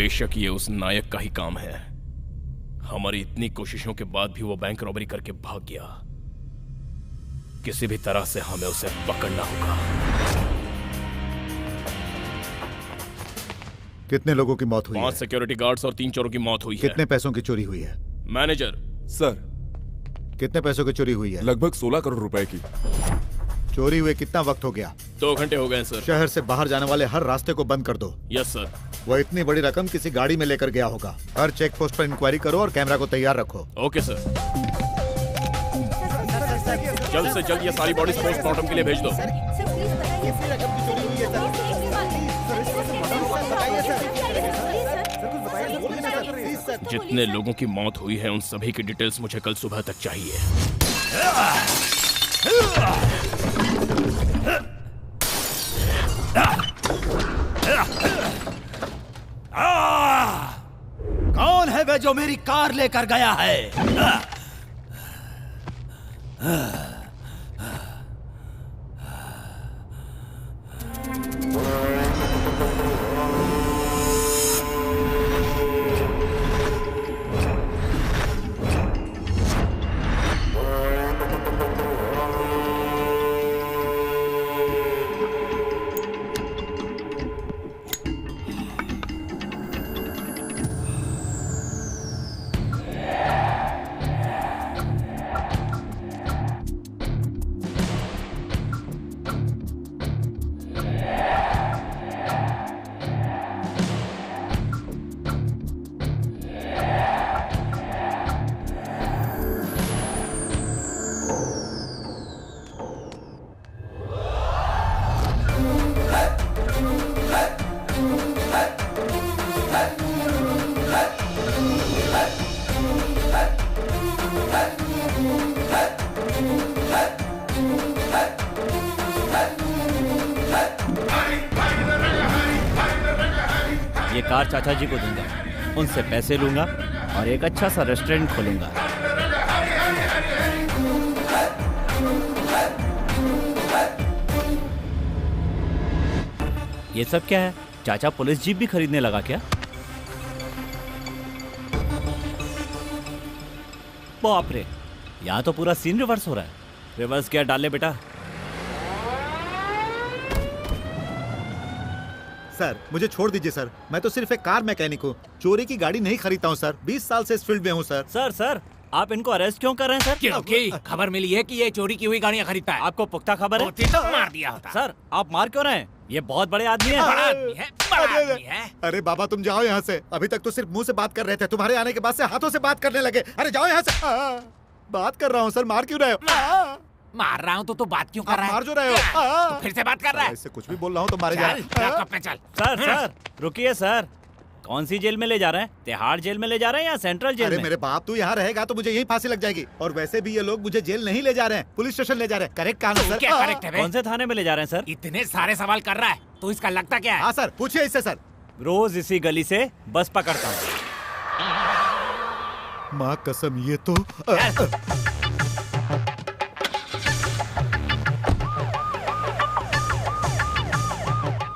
बेशक ये उस नायक का ही काम है। हमारी इतनी कोशिशों के बाद भी वो बैंक रॉबरी करके भाग गया। किसी भी तरह से हमें उसे पकड़ना होगा। कितने लोगों की मौत हुई 5 सिक्योरिटी गार्ड्स और 3 चोरों की मौत हुई है। कितने पैसों की चोरी हुई है? मैनेजर सर, कितने पैसों की चोरी हुई है? लगभग 16 करोड़ रुपए की। चोरी हुए कितना वक्त हो गया? 2 घंटे हो गए सर। शहर से बाहर जाने वाले हर रास्ते को बंद कर दो। Yes sir. वो इतनी बड़ी रकम किसी गाड़ी में लेकर गया होगा। हर चेक पोस्ट पर इंक्वायरी करो और कैमरा को तैयार रखो। Okay sir. जल्द से जल्द ये सारी बॉडीज पोस्टमार्टम के लिए भेज दो। जितने लोगों की मौत हुई है उन सभी की डिटेल्स मुझे कल सुबह तक चाहिए। कौन है वे जो मेरी कार लेकर गया है? ये कार चाचा जी को दूंगा, उनसे पैसे लूंगा और एक अच्छा सा रेस्टोरेंट खोलूंगा। ये सब क्या है? चाचा पुलिस जीप भी खरीदने लगा क्या? बाप रे, यहाँ तो पूरा सीन रिवर्स हो रहा है। रिवर्स क्या डाल ले बेटा। सर मुझे छोड़ दीजिए सर, मैं तो सिर्फ एक कार मैकेनिक हूँ, चोरी की गाड़ी नहीं खरीदता हूँ सर। 20 साल से इस फील्ड में हूँ सर। सर आप इनको अरेस्ट क्यों कर रहे हैं सर? क्योंकि खबर मिली है कि ये चोरी की हुई गाड़ियाँ खरीदता है। आपको पुख्ता खबर है? तो मार दिया होता। सर आप मार क्यों रहे हैं? ये बहुत बड़े आदमी हैं। बड़ा आदमी है, बड़ा आदमी है। अरे बाबा तुम जाओ यहाँ से, अभी तक तो सिर्फ मुंह से बात कर रहे थे, तुम्हारे आने के बाद से हाथों से बात करने लगे। अरे जाओ यहाँ से। बात कर रहा हूँ सर, मार क्यों रहे हो? मार रहा हूँ तो बात क्यों कर रहा है? मार जो रहे हो। तो फिर से बात कर रहा है। इससे कुछ भी बोल रहा हूँ तो मारे जा रहे। चल सर रुकिए सर, कौन सी जेल में ले जा रहे हैं? तिहाड़ जेल में ले जा रहे हैं या सेंट्रल जेल में? अरे मेरे बाप, तू यहाँ रहेगा तो मुझे यही फांसी लग जाएगी। और वैसे भी ये लोग मुझे जेल नहीं ले जा रहे हैं, पुलिस स्टेशन ले जा रहे हैं। करेक्ट कहा सर? क्या करेक्ट है? कौन से थाने में ले जा रहे हैं सर? इतने सारे सवाल कर रहा है तो इसका लगता क्या है? हाँ सर पूछिए इससे सर। रोज इसी गली से बस पकड़ता हूँ। माँ कसम ये तो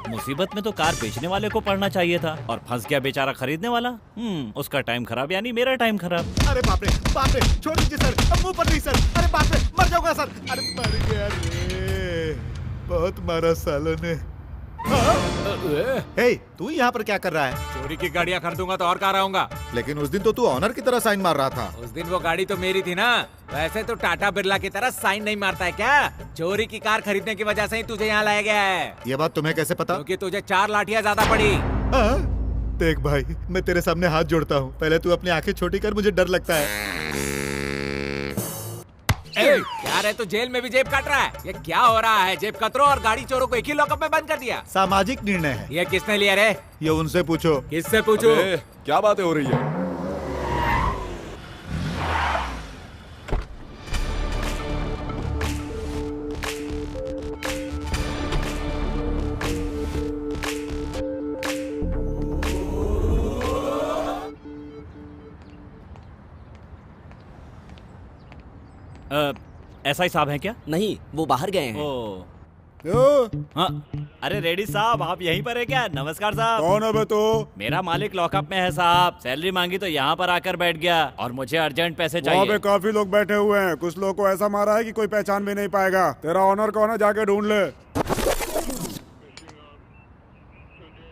मुसीबत में तो कार बेचने वाले को पड़ना चाहिए था और फंस गया बेचारा खरीदने वाला। उसका टाइम खराब यानी मेरा टाइम खराब। अरे बाप रे छोड़ दीजिए सर, अब मुंह पर नहीं सर। अरे बाप रे मर जाऊंगा सर। अरे मर गया रे, बहुत मारा सालों ने। हे, तू यहाँ पर क्या कर रहा है? चोरी की गाड़ियाँ खरीदूंगा तो और कहाँ रहूंगा। लेकिन उस दिन तो तू ऑनर की तरह साइन मार रहा था। उस दिन वो गाड़ी तो मेरी थी ना, वैसे तो टाटा बिरला की तरह साइन नहीं मारता है क्या? चोरी की कार खरीदने की वजह से ही तुझे यहाँ लाया गया है। ये बात तुम्हें कैसे पता? क्योंकि तुझे 4 लाठियाँ ज्यादा पड़ी। देख भाई, मैं तेरे सामने हाथ जोड़ता हूँ, पहले तू अपनी आंखें छोटी कर, मुझे डर लगता है। क्या रे, तू जेल में भी जेब काट रहा है? ये क्या हो रहा है? जेब कतरों और गाड़ी चोरों को एक ही लॉकअप में बंद कर दिया। सामाजिक निर्णय है। ये किसने लिया रे? ये उनसे पूछो। किससे पूछो? क्या बातें हो रही है? SI साहब हैं क्या? नहीं, वो बाहर गए हैं। ओ, हाँ, अरे रेडी साहब, आप यहीं पर है क्या? नमस्कार साहब। कौन है बे तू? मेरा मालिक लॉकअप में है साहब। सैलरी मांगी तो यहाँ पर आकर बैठ गया और मुझे अर्जेंट पैसे वहाँ चाहिए। पे काफी लोग बैठे हुए हैं, कुछ लोग को ऐसा मारा है कि कोई पहचान भी नहीं पाएगा। तेरा ऑनर कौन है, जाके ढूंढ ले।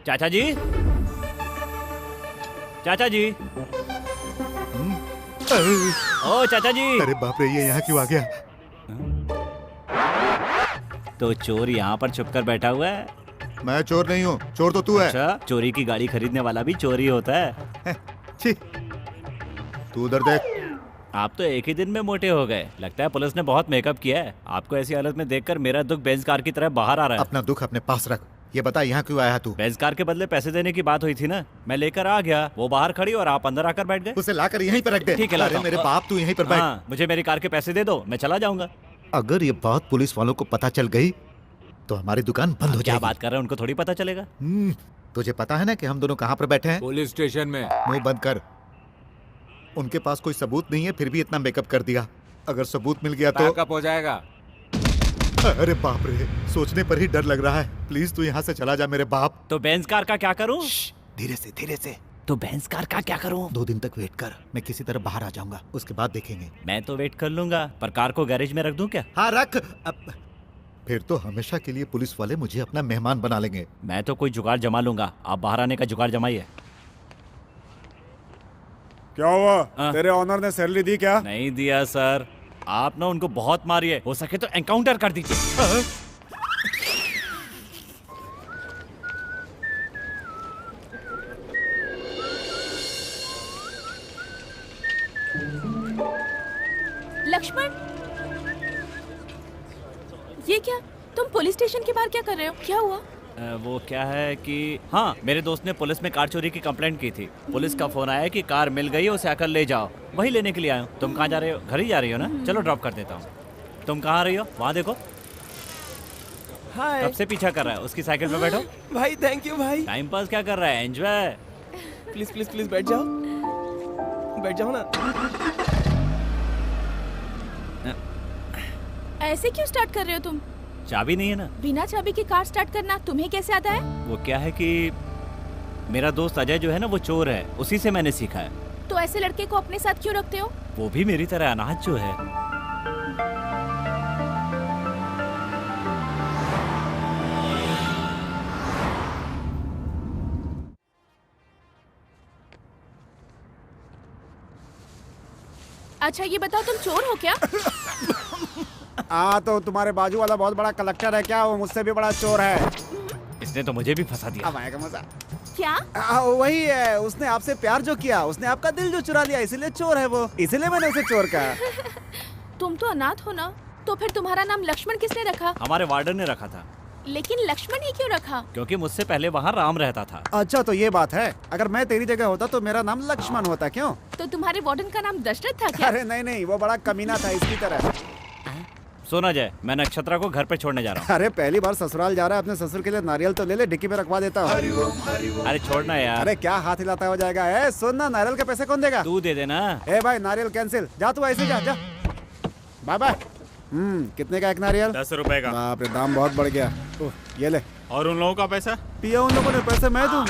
चाचा जी, चाचा जी। ओ चाचा जी। अरे बाप रे, ये यहाँ क्यों आ गया? तो चोर यहाँ पर छुपकर बैठा हुआ है। मैं चोर नहीं हूँ, चोर तो तू है। अच्छा, चोरी की गाड़ी खरीदने वाला भी चोरी होता है। छी, तू उधर देख। आप तो एक ही दिन में मोटे हो गए। लगता है पुलिस ने बहुत मेकअप किया है। आपको ऐसी हालत में देखकर मेरा दुख बेंज कार की तरह बाहर आ रहा है। अपना दुख अपने पास रख। ये बता, यहाँ क्यों आया तू? बेंज कार के बदले पैसे देने की बात हुई थी ना, मैं लेकर आ गया। वो बाहर खड़ी और आप अंदर आकर बैठ गए। उसे लाकर यहीं पर रख दे। ठीक है, अरे मेरे बाप, तू यहीं पर बैठ। हाँ, मुझे मेरी कार के पैसे दे दो, मैं चला जाऊंगा। अगर ये बात पुलिस वालों को पता चल गई तो हमारी दुकान बंद हो जाएगी। क्या बात कर रहे हैं, उनको थोड़ी पता चलेगा। तुझे पता है ना कि हम दोनों कहाँ पर बैठे हैं? पुलिस स्टेशन में। मुंह बंद कर। उनके पास कोई सबूत नहीं है, फिर भी इतना मेकअप कर दिया। अगर सबूत मिल गया तो बैकअप हो जाएगा। अरे बाप रे, सोचने पर ही डर लग रहा है। प्लीज तू यहाँ से चला जा मेरे बाप। तो बेंज कार का क्या करूँ? धीरे से, धीरे से। तो बेंज कार का क्या करूँ? 2 दिन तक वेट कर, मैं किसी तरह बाहर आ जाऊंगा, उसके बाद देखेंगे। मैं तो वेट कर लूंगा, पर कार को गैरेज में रख दूं क्या? हाँ रख। फिर तो हमेशा के लिए पुलिस वाले मुझे अपना मेहमान बना लेंगे। मैं तो कोई जुगाड़ जमा लूंगा, आप बाहर आने का जुगाड़ जमाइए। क्या हुआ? तेरे ऑनर ने सैलरी दी क्या? नहीं दिया सर। आप ना उनको बहुत मारिए, हो सके तो एनकाउंटर कर दीजिए। लक्ष्मण, ये क्या? तुम पुलिस स्टेशन के बाहर क्या कर रहे हो? क्या हुआ? वो क्या है कि हाँ, मेरे दोस्त ने पुलिस में कार चोरी की कंप्लेंट की थी। पुलिस का फोन आया कि कार मिल गई है, उसे आकर ले जाओ। वही लेने के लिए आया हूँ। तुम कहाँ जा रहे हो? घर ही जा रही हो ना? चलो ड्रॉप कर देता हूँ। तुम कहाँ आ रही हो? वहाँ देखो। हाय। कब से पीछा कर रहा है? उसकी साइकिल पे बैठो। भाई थैंक यू भाई। टाइम पास क्या कर रहा है? एंजॉय। प्लीज प्लीज प्लीज बैठ जाओ, बैठ जाओ ना। ऐसे क्यों स्टार्ट कर रहे हो तुम? चाबी नहीं है ना? बिना चाबी की कार स्टार्ट करना तुम्हें कैसे आता है? वो क्या है कि मेरा दोस्त अजय जो है ना, वो चोर है, उसी से मैंने सीखा है। तो ऐसे लड़के को अपने साथ क्यों रखते हो? वो भी मेरी तरह अनाथ जो है। अच्छा ये बताओ, तुम चोर हो क्या? तो तुम्हारे बाजू वाला बहुत बड़ा कलेक्टर है क्या? वो मुझसे भी बड़ा चोर है। इसने तो मुझे भी फंसा दिया। अब आएगा मजा। क्या? वही है, उसने आपसे प्यार जो किया, उसने आपका दिल जो चुरा लिया, इसीलिए चोर है वो। इसीलिए मैंने उसे चोर कहा। तुम तो अनाथ हो ना, तो फिर तुम्हारा नाम लक्ष्मण किसने रखा? हमारे वार्डन ने रखा था। लेकिन लक्ष्मण ही क्यों रखा? क्योंकि मुझसे पहले वहाँ राम रहता था। अच्छा तो ये बात है। अगर मैं तेरी जगह होता तो मेरा नाम लक्ष्मण होता। क्यों? तो तुम्हारे वार्डन का नाम दशरथ था क्या? अरे नहीं नहीं, वो बड़ा कमीना था इसकी तरह। सुना जाए, मैं नक्षत्रा को घर पे छोड़ने जा रहा हूँ। अरे पहली बार ससुराल जा रहा है, अपने ससुर के लिए नारियल तो ले ले, डिक्की पे रखवा देता हूँ। अरे छोड़ना यार। अरे क्या हाथ हिलाता हो जाएगा? ए सुन ना, नारियल के पैसे कौन देगा? तू दे देना। ए भाई नारियल कैंसिल, जा तू ऐसे जा जा। Bye bye. कितने का एक नारियल? 10 रुपए का। बाप रे, दाम बहुत बढ़ गया। ये ले। और उन लोगों का पैसा? पिया उन लोगों ने पैसे मैं दूं।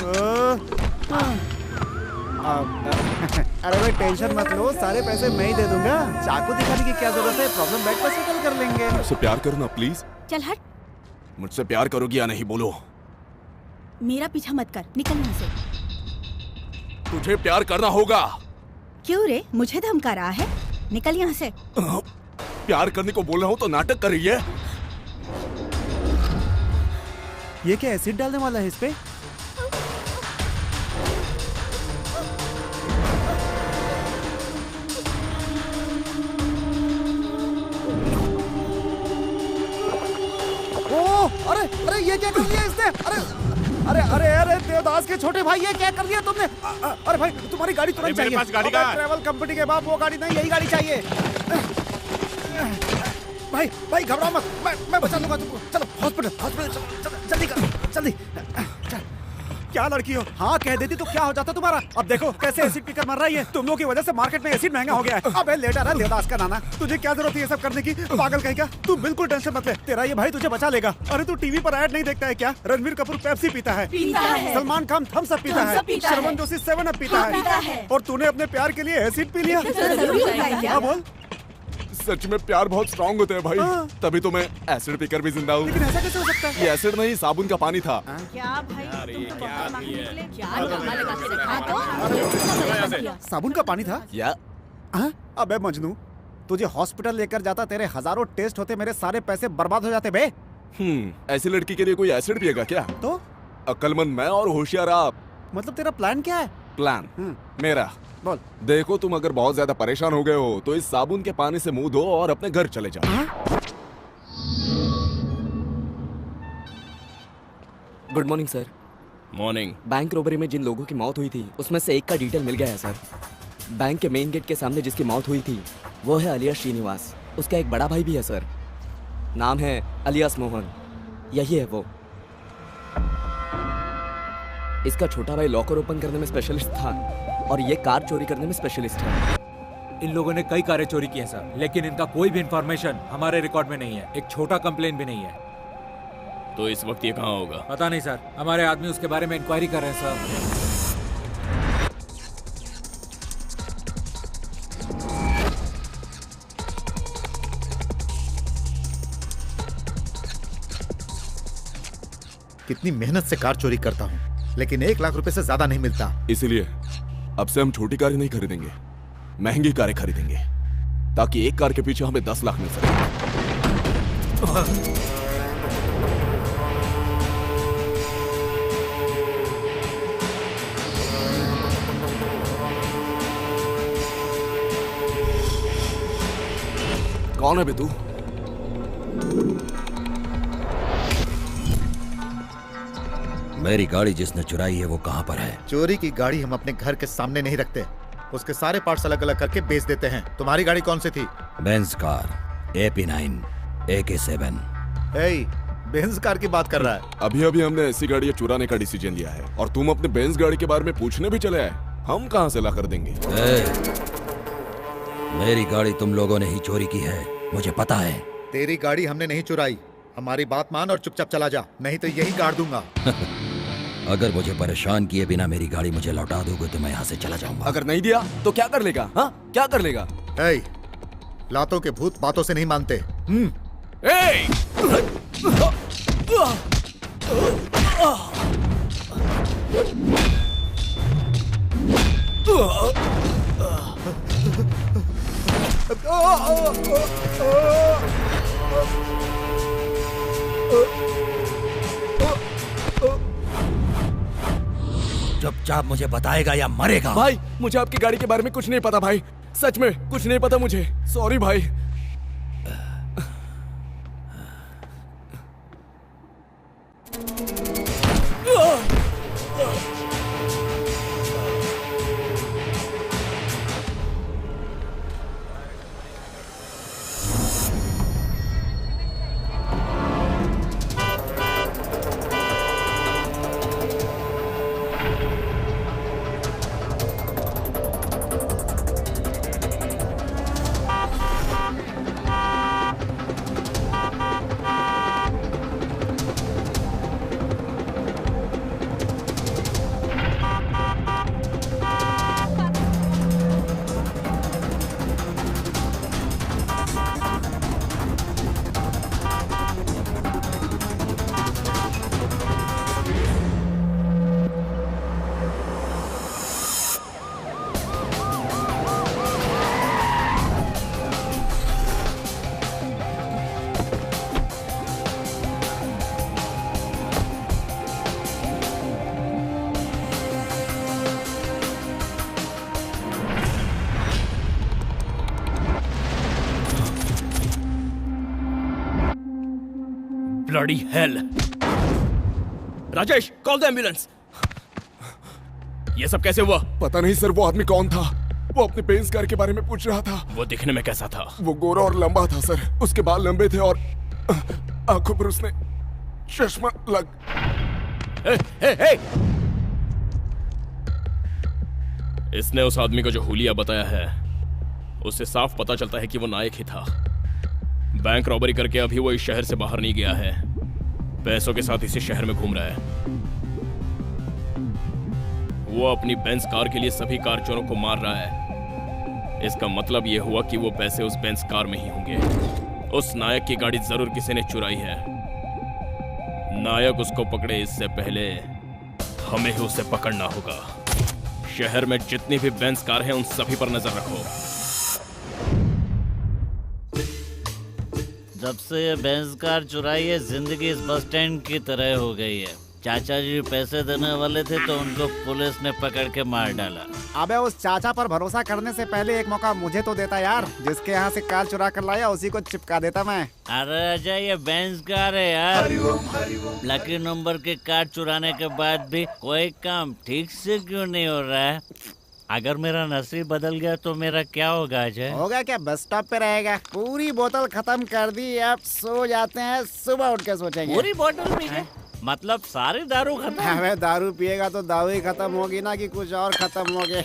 अरे भाई टेंशन मत लो, सारे पैसे मैं ही दे दूंगा। चाकू दिखाने की क्या जरूरत है? प्रॉब्लम बैठ पर सेटल कर लेंगे। मुझसे प्यार करो ना प्लीज। चल हट। मुझसे प्यार करोगी या नहीं बोलो? मेरा पीछा मत कर, निकल यहाँ से। तुझे प्यार करना होगा। क्यों रे, मुझे धमका रहा है? निकल यहाँ से। प्यार करने को बोल रहा हूँ तो नाटक कर रही है। ये क्या एसिड डालने वाला है इस पे? अरे अरे ये क्या कर दिया इसने? अरे अरे अरे अरे देवदास के छोटे भाई, ये क्या कर दिया तुमने? अरे भाई तुम्हारी गाड़ी तुरंत चाहिए। मेरे पास गाड़ी कहाँ है? ट्रैवल कंपनी के बाप, वो गाड़ी नहीं, यही गाड़ी चाहिए। भाई भाई घबराओ मत, मैं बचा लूंगा तुमको। चलो हॉस्पिटल हॉस्पिटल, जल्दी कर जल्दी। क्या लड़की हो? हाँ कह देती तो क्या हो जाता तुम्हारा? अब देखो कैसे एसिड पीकर मर रही है। तुम लोगों की वजह से मार्केट में एसिड महंगा हो गया है। अबे लेटा रहा देवदास का नाना, तुझे क्या जरूरत है ये सब करने की? पागल कहीं का। तू बिल्कुल टेंशन मत ले, तेरा ये भाई तुझे बचा लेगा। अरे तू टीवी पर ऐड नहीं देखता है क्या? रणवीर कपूर पेप्सी पीता है, सलमान खान थम्स अप पीता है, श्रवण जोशी 7 अप पीता है, और तूने अपने प्यार के लिए एसिड पी लिया। हाँ बोल। सच में प्यार बहुत स्ट्रांग होते हैं भाई, तभी तो मैं एसिड पीकर भी जिंदा हूँ। लेकिन ऐसा कैसे हो सकता है? ये एसिड नहीं, साबुन का पानी था। क्या भाई साबुन का पानी था? या अबे मजनू, तुझे हॉस्पिटल लेकर जाता, तेरे हजारों टेस्ट होते, मेरे सारे पैसे बर्बाद हो जाते बे। ऐसी लड़की के लिए कोई एसिड पिएगा क्या? तो अक्लमंद मैं और होशियार आप। मतलब तेरा प्लान क्या है? प्लान मेरा बोल। देखो तुम अगर बहुत ज्यादा परेशान हो गए हो तो इस साबुन के पानी से मुंह धो और अपने घर चले जाओ। Good morning sir. Morning. Bank robbery में जिन लोगों की मौत हुई थी उसमें से एक का डिटेल मिल गया है सर। बैंक के मेन गेट के सामने जिसकी मौत हुई थी वो है अलियास श्रीनिवास। उसका एक बड़ा भाई भी है सर, नाम है अलियास मोहन। यही है वो। इसका छोटा भाई लॉकर ओपन करने में स्पेशलिस्ट था और ये कार चोरी करने में स्पेशलिस्ट है। इन लोगों ने कई कारें चोरी की हैं सर, लेकिन इनका कोई भी इंफॉर्मेशन हमारे रिकॉर्ड में नहीं है। एक छोटा कंप्लेन भी नहीं है। तो इस वक्त ये कहाँ होगा? पता नहीं सर, हमारे आदमी उसके बारे में इंक्वायरी कर रहे हैं सर। कितनी मेहनत से कार चोरी करता हूँ, लेकिन 1 लाख रुपए से ज्यादा नहीं मिलता। इसीलिए अब से हम छोटी कारें नहीं खरीदेंगे, महंगी कारें खरीदेंगे, ताकि एक कार के पीछे हमें 10 लाख मिल सके। कौन है बे तू? मेरी गाड़ी जिसने चुराई है वो कहाँ पर है? चोरी की गाड़ी हम अपने घर के सामने नहीं रखते, उसके सारे पार्ट्स अलग अलग करके बेच देते हैं। तुम्हारी गाड़ी कौन सी थी? Benz car, AP9, AK7। Benz car की बात कर रहा है? अभी अभी हमने ऐसी गाड़ी चुराने का डिसीजन लिया है और तुम अपने बेंज गाड़ी के बारे में पूछने भी चले आए। हम कहाँ से ला कर देंगे? मेरी गाड़ी तुम लोगों ने ही चोरी की है, मुझे पता है। तेरी गाड़ी हमने नहीं चुराई, हमारी बात मान और चुपचाप चला जा, नहीं तो यही गाड़ दूंगा। अगर मुझे परेशान किए बिना मेरी गाड़ी मुझे लौटा दोगे तो मैं यहाँ से चला जाऊंगा। अगर नहीं दिया तो क्या कर लेगा? हाँ क्या कर लेगा? लातों के भूत बातों से नहीं मानते। चुपचाप मुझे बताएगा या मरेगा? भाई मुझे आपकी गाड़ी के बारे में कुछ नहीं पता भाई, सच में कुछ नहीं पता मुझे, सॉरी भाई। Bloody hell! Rajesh, call the ambulance. ये सब कैसे हुआ? पता नहीं सर, वो आदमी कौन था? वो अपने बेंज कार के बारे में पूछ रहा था। वो दिखने में कैसा था? वो गोरा और लंबा था सर, उसके बाल लंबे थे और आंखों पर उसने चश्मा लग। इसने उस आदमी को जो हुलिया बताया है उससे साफ पता चलता है कि वो नायक ही था। बैंक रॉबरी करके अभी वो इस शहर से बाहर नहीं गया है, पैसों के साथ इसी शहर में घूम रहा है। वो अपनी बेंज कार के लिए सभी कार चोरों को मार रहा है। इसका मतलब ये हुआ कि वो पैसे उस बेंज कार में ही होंगे। उस नायक की गाड़ी जरूर किसी ने चुराई है। नायक उसको पकड़े इससे पहले हमें ही उसे पकड़ना होगा। शहर में जितनी भी बेंज कार हैं उन सभी पर नजर रखो। जब से ये बेंज कार चुराई है जिंदगी इस बस स्टैंड की तरह हो गई है। चाचा जी पैसे देने वाले थे तो उनको पुलिस ने पकड़ के मार डाला। अबे उस चाचा पर भरोसा करने से पहले एक मौका मुझे तो देता यार। जिसके यहाँ से कार चुरा कर लाया उसी को चिपका देता मैं। अरे अजय ये बेंज कार है यार। लकी नंबर की कार चुराने के बाद भी कोई काम ठीक से क्यों नहीं हो रहा है? अगर मेरा नसीब बदल गया तो मेरा क्या होगा अजय? होगा क्या, बस स्टॉप पे रहेगा। पूरी बोतल खत्म कर दी, अब सो जाते हैं, सुबह उठ के सोचेंगे। पूरी बोतल पी गए? मतलब सारी दारू खत्म? अबे दारू पिएगा तो दारू ही खत्म होगी ना कि कुछ और खत्म हो गए।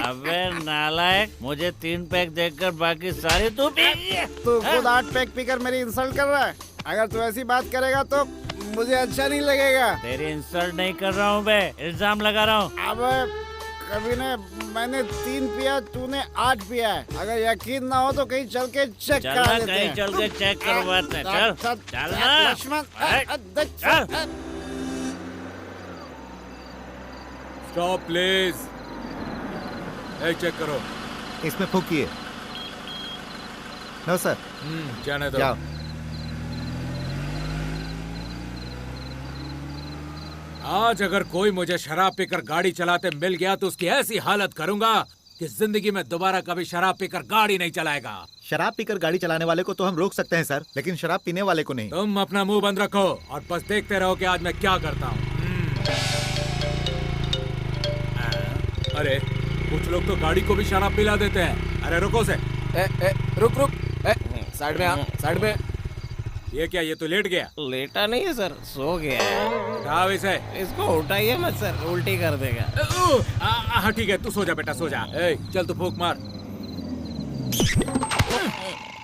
अबे नालायक, मुझे 3 पैक देकर बाकी सारी तू पी गया। तू खुद 8 पैक पीकर मेरी इंसल्ट कर रहा है। अगर तू ऐसी बात करेगा तो मुझे अच्छा नहीं लगेगा। तेरी इंसल्ट नहीं कर रहा हूँ बे, इल्जाम लगा रहा हूँ। अब कभी ने मैंने 3 पिया, तूने 8 पिया है। अगर यकीन ना हो तो कहीं चल के चेक करा लेते हैं। कहीं चल के चेक करवाते हैं। चल चल ना लक्ष्मण। Stop please. चेक करो। इसमें फूकिए। No sir. जाने दो। जाओ। आज अगर कोई मुझे शराब पीकर गाड़ी चलाते मिल गया तो उसकी ऐसी हालत करूंगा कि जिंदगी में दोबारा कभी शराब पीकर गाड़ी नहीं चलाएगा। शराब पीकर गाड़ी चलाने वाले को तो हम रोक सकते हैं सर, लेकिन शराब पीने वाले को नहीं। तुम अपना मुंह बंद रखो और बस देखते रहो कि आज मैं क्या करता हूँ। अरे कुछ लोग तो गाड़ी को भी शराब पिला देते हैं। अरे रुको से। रुक रुक। साइड में आ, साइड में। ये क्या, ये तो लेट गया? लेटा नहीं है सर, सो गया है। उठाओ इसे। इसको उठाइए मत सर, उल्टी कर देगा। हाँ ठीक है, तू सो जा बेटा, सो जा। चल तू फूंक मार।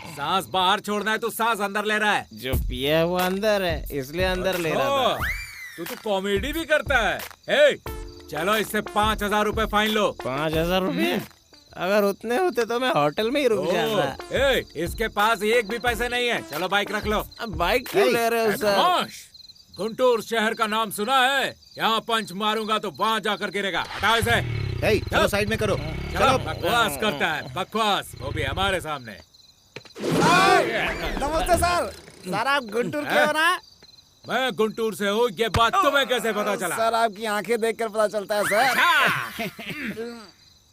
सांस बाहर छोड़ना है, तू सांस अंदर ले रहा है। जो पिया है वो अंदर है, इसलिए अंदर ले रहा था। तू तो कॉमेडी भी करता है। चलो इससे 5000 रुपए फाइन लो। 5000 रुपए? अगर उतने होते तो मैं होटल में ही रुक जाता। इसके पास एक भी पैसे नहीं है। चलो बाइक रख लो। अब बाइक क्यों ले रहे हो सर? गुंटूर शहर का नाम सुना है? यहाँ पंच मारूंगा तो वहाँ जाकर गिरेगा। हटाओ इसे। चलो साइड में करो। चलो। बकवास करता है, बकवास, वो भी हमारे सामने। नमस्ते सर। सर आप गुंटूर के हो ना? मैं गुंटूर से हूँ। ये बात तुम्हें कैसे पता चला? सर आपकी आंखें देखकर पता चलता है सर।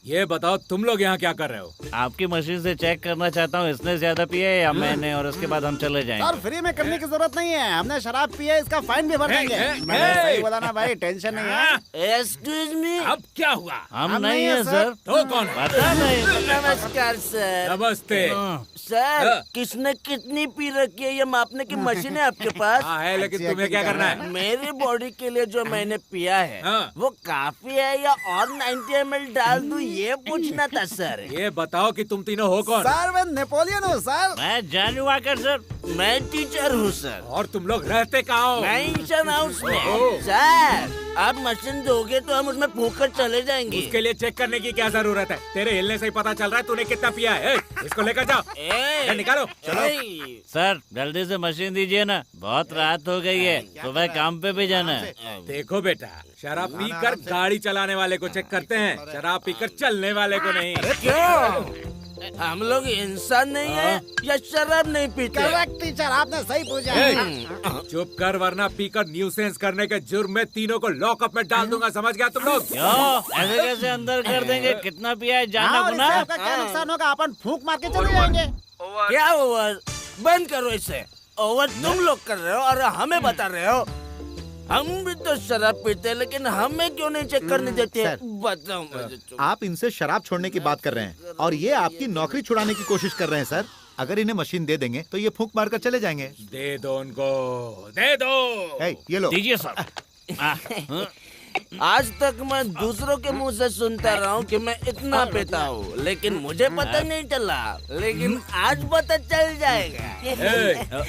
ये बताओ तुम लोग यहाँ क्या कर रहे हो? आपकी मशीन से चेक करना चाहता हूँ इसने ज्यादा पिया है या मैंने, और उसके बाद हम चले जाएंगे। सर फ्री में करने की जरूरत नहीं है, हमने शराब पी है, इसका फाइन भी भर देंगे। मैंने सही बोला ना भाई, टेंशन नहीं है। Excuse me. अब क्या हुआ? हम नहीं है सर। तो कौन? पता नहीं। नमस्कार सर। नमस्ते सर। किसने कितनी पी रखी है ये मापने की मशीन है आपके पास? हाँ है, लेकिन तुम्हें क्या करना है? मेरी बॉडी के लिए जो मैंने पिया है वो काफी है या और 90 ml डाल दूं, ये पूछना था सर। ये बताओ कि तुम तीनों हो कौन? सर मैं नेपोलियन हूँ सर। मैं जॉनी वॉकर सर। मैं टीचर हूँ सर। और तुम लोग रहते कहाँ हो? मेंशन हाउस में। सर आप मशीन दोगे तो हम उसमें फूंक कर चले जाएंगे। उसके लिए चेक करने की क्या जरूरत है? तेरे हिलने से ही पता चल रहा है तूने कितना पिया है। इसको लेकर जाओ। निकालो। चलो। सर जल्दी से मशीन दीजिए ना, बहुत रात हो गई है, सुबह काम पे भी जाना है। देखो बेटा, शराब पीकर गाड़ी चलाने वाले को चेक करते हैं, शराब पीकर चलने वाले को नहीं। क्यों? हम लोग इंसान नहीं है या शराब नहीं पीते? करेक्ट टीचर, आपने सही पूछा। चुप कर, वरना पीकर न्यूसेंस करने के जुर्म में तीनों को लॉकअप में डाल दूंगा, समझ गया तुम लोग? ऐसे कैसे अंदर कर देंगे? कितना पिया है जानना गुना? आपका क्या नुकसान होगा? अपन फूंक मार के चले जाएंगे। क्या ओवर? बंद करो इसे। ओवर तुम लोग कर रहे हो और हमें बता रहे हो। हम भी तो शराब पीते हैं, लेकिन हमें क्यों नहीं चेक करने देते? बताओ मुझे। आप इनसे शराब छोड़ने की बात कर रहे हैं और ये आपकी नौकरी छुड़ाने की कोशिश कर रहे हैं सर। अगर इन्हें मशीन दे देंगे तो ये फूंक मारकर चले जाएंगे। दे दो उनको, दे दो। ये लो। दीजिए सर। आज तक मैं दूसरों के मुंह से सुनता रहा हूँ कि मैं इतना पीता हूँ, लेकिन मुझे पता नहीं चला, लेकिन आज पता चल जाएगा।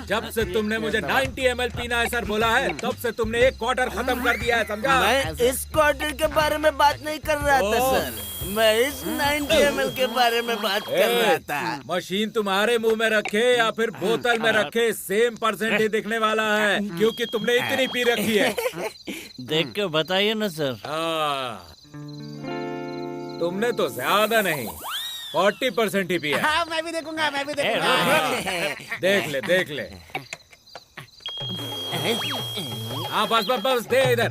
जब से तुमने मुझे 90 ml पीना है सर बोला है, तब से तुमने एक क्वार्टर खत्म कर दिया है, समझा? मैं इस क्वार्टर के बारे में बात नहीं कर रहा था सर, मैं इस 90 ml के बारे में बात कर रहा था। मशीन तुम्हारे मुंह में रखे या फिर बोतल में रखे, सेम परसेंट ही दिखने वाला है, क्योंकि तुमने इतनी पी रखी है। देख के बताइए ना सर। तुमने तो ज्यादा नहीं, 40% ही पिया। हाँ, मैं भी देखूंगा, मैं भी देखूंगा। देख ले। हाँ बस दे इधर,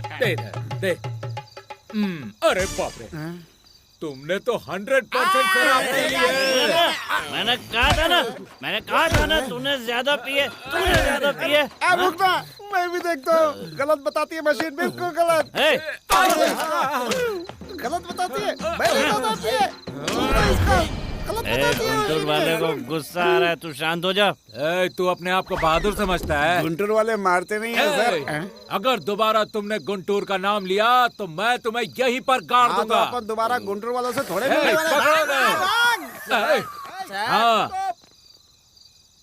दे। अरे बाप रे, तुमने तो 100% शराब पी ली है। मैंने कहा था ना तूने ज्यादा पिए। रुकना, मैं भी देखता हूँ। गलत बताती है मशीन, बिल्कुल गलत। गलत बताती है, मैं गुंटूर वाले को गुस्सा आ रहा है, तू शांत हो जा। तू अपने आप को बहादुर समझता है? गुंटूर वाले मारते नहीं है सर। अगर दोबारा तुमने गुंटूर का नाम लिया तो मैं तुम्हें यहीं पर गाड़ दूंगा। तो अपन दोबारा गुंटूर वालों से थोड़े मिलने वाले। हाँ,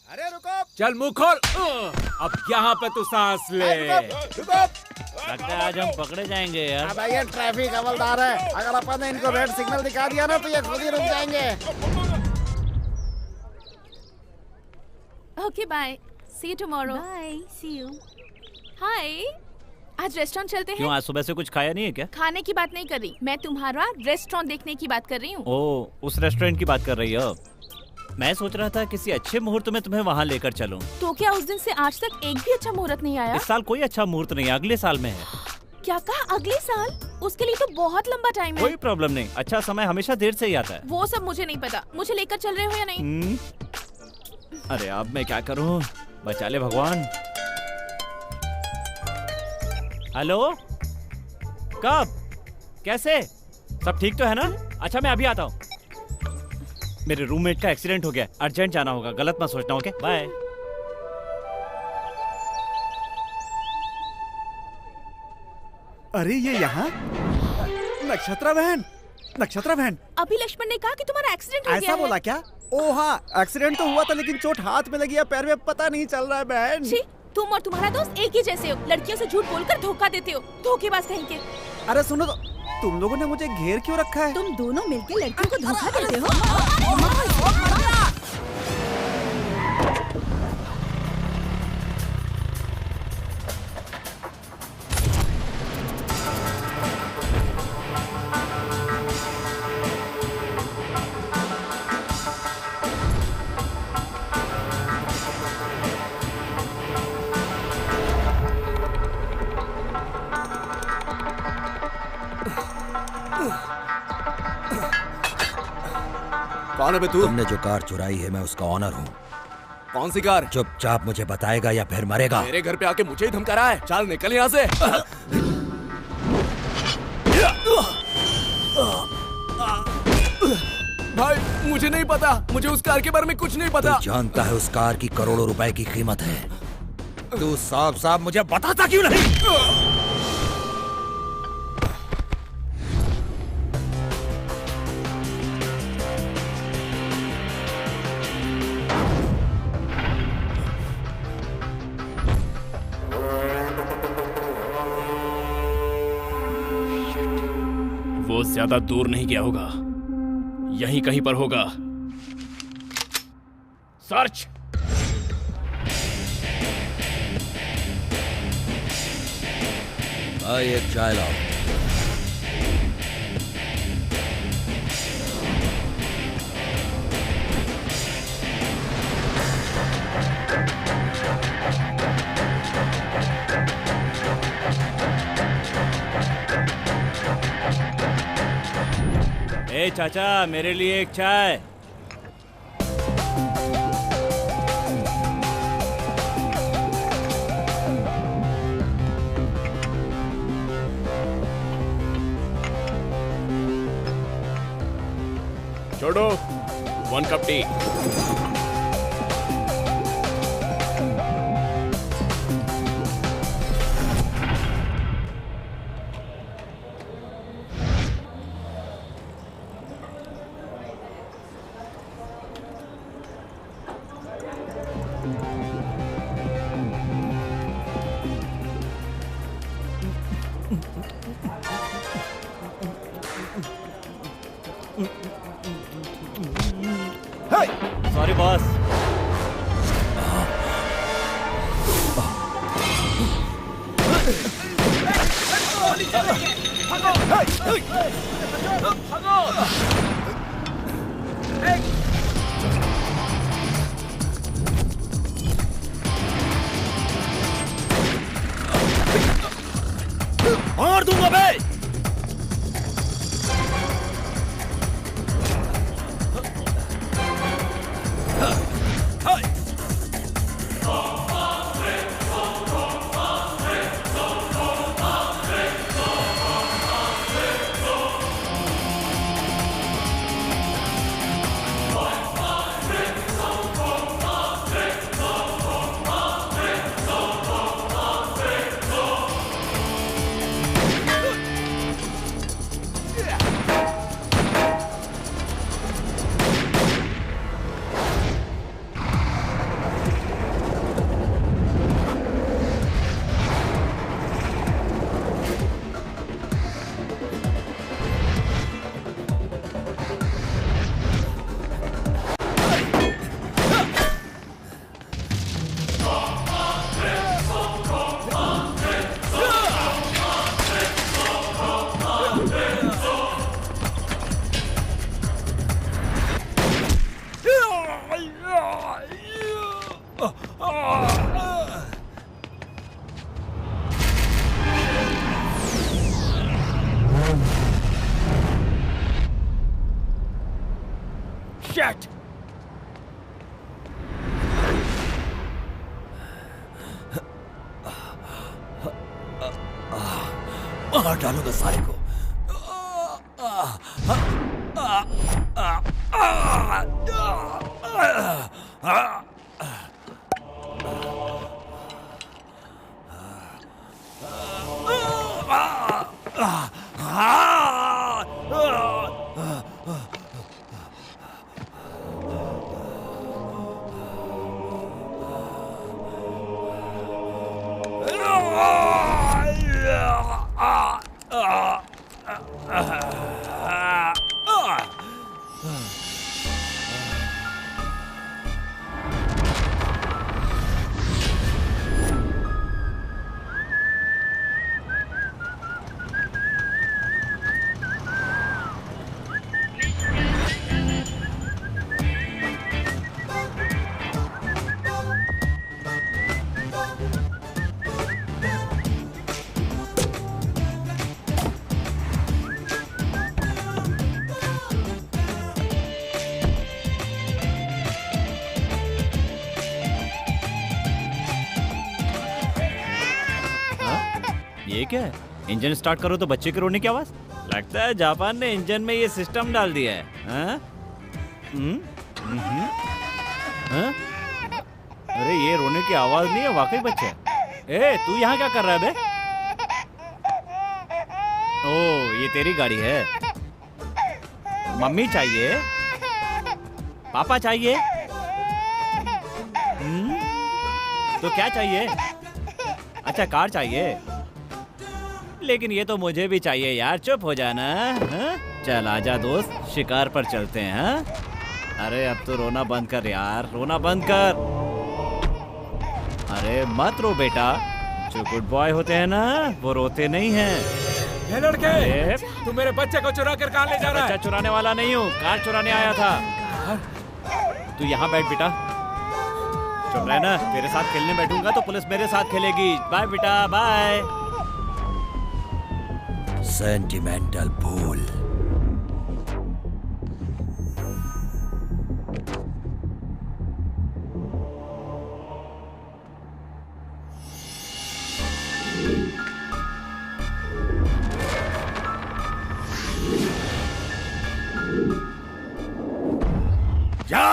अरे रुको, चल मुंह खोल। अब यहाँ पे तू सांस ले। लगता है आज हम पकड़े जाएंगे यार। अब ये ट्रैफिक हवलदार है, अगर अपन ने इनको रेड सिग्नल दिखा दिया ना तो ये खुद ही रुक जाएंगे। Okay bye, see you tomorrow. Bye, see you. Hi, आज रेस्टोरेंट चलते हैं। क्यों, आज सुबह से कुछ खाया नहीं है क्या? खाने की बात नहीं कर रही, मैं तुम्हारा रेस्टोरेंट देखने की बात कर रही हूँ। ओ, उस रेस्टोरेंट की बात कर रही हो? मैं सोच रहा था किसी अच्छे मुहूर्त में तुम्हें वहाँ लेकर चलूं। तो क्या उस दिन से आज तक एक भी अच्छा मुहूर्त नहीं आया? इस साल कोई अच्छा मुहूर्त नहीं, अगले साल में है। क्या कहा, अगले साल? उसके लिए तो बहुत लंबा टाइम है। कोई प्रॉब्लम नहीं, अच्छा समय हमेशा देर से ही आता है। वो सब मुझे नहीं पता, मुझे लेकर चल रहे हो या नहीं? अरे अब मैं क्या करूं, बचा ले भगवान। हेलो, कब, कैसे, सब ठीक तो है ना? अच्छा मैं अभी आता हूँ। मेरे रूममेट का एक्सीडेंट हो गया, अर्जेंट जाना होगा, गलत मत सोचना। Okay bye. अरे ये यहाँ नक्षत्रा बहन। अभी लक्ष्मण ने कहा कि तुम्हारा एक्सीडेंट हो गया ऐसा बोला क्या? ओ हाँ, एक्सीडेंट तो हुआ था, लेकिन चोट हाथ में लगी है, पैर में पता नहीं चल रहा है बहन। तुम और तुम्हारा दोस्त एक ही जैसे हो, लड़कियों से झूठ बोलकर धोखा देते हो, धोखेबाज कहीं के। अरे सुनो तो, तुम लोगों ने मुझे घेर क्यों रखा है? तुम दोनों मिलकर लड़कियों को धोखा देते हो। कौन है बे तू? तुमने जो कार चुराई है मैं उसका ऑनर हूँ। कौन सी कार? चुपचाप मुझे बताएगा या फिर मरेगा। मेरे घर पे आके मुझे ही धमका रहा है, चल निकल यहाँ से। भाई मुझे नहीं पता, मुझे उस कार के बारे में कुछ नहीं पता। तू जानता है उस कार की करोड़ों रुपए की कीमत है, तू साफ मुझे बताता क्यों नहीं? वो ज्यादा दूर नहीं गया होगा, यहीं कहीं पर होगा। सर्च। भाई एक चाय लाओ। ए चाचा, मेरे लिए एक चाय। छोड़ो, 1 कप टी। Sorry boss. मार दूंगा बे। Shit! मार डालूंगा सारे को। ये क्या है? इंजन स्टार्ट करो तो बच्चे के रोने की आवाज। लगता है जापान ने इंजन में ये सिस्टम डाल दिया है। हाँ? हाँ? अरे ये रोने की आवाज नहीं है, वाकई बच्चा है। ए तू यहाँ क्या कर रहा है बे? ओ ये तेरी गाड़ी है। मम्मी चाहिए, पापा चाहिए, तो क्या चाहिए? अच्छा कार चाहिए, लेकिन ये तो मुझे भी चाहिए यार। चुप हो जाना। हाँ? चल आजा दोस्त, शिकार पर चलते हैं। हाँ? अरे अब तो रोना बंद कर यार, रोना बंद कर। अरे मत रो बेटा, जो गुड बॉय होते हैं ना वो रोते नहीं हैं। ये लड़के, तू मेरे बच्चे को चुरा कर कहाँ ले जा रहा है? बच्चा चुराने वाला नहीं हूँ, कार चुराने आया था। तू यहाँ बैठ बेटा, चुप रहना। तेरे साथ खेलने बैठूंगा तो पुलिस मेरे साथ खेलेगी। बाय बेटा, बाय। सेंटिमेंटल फूल। जा।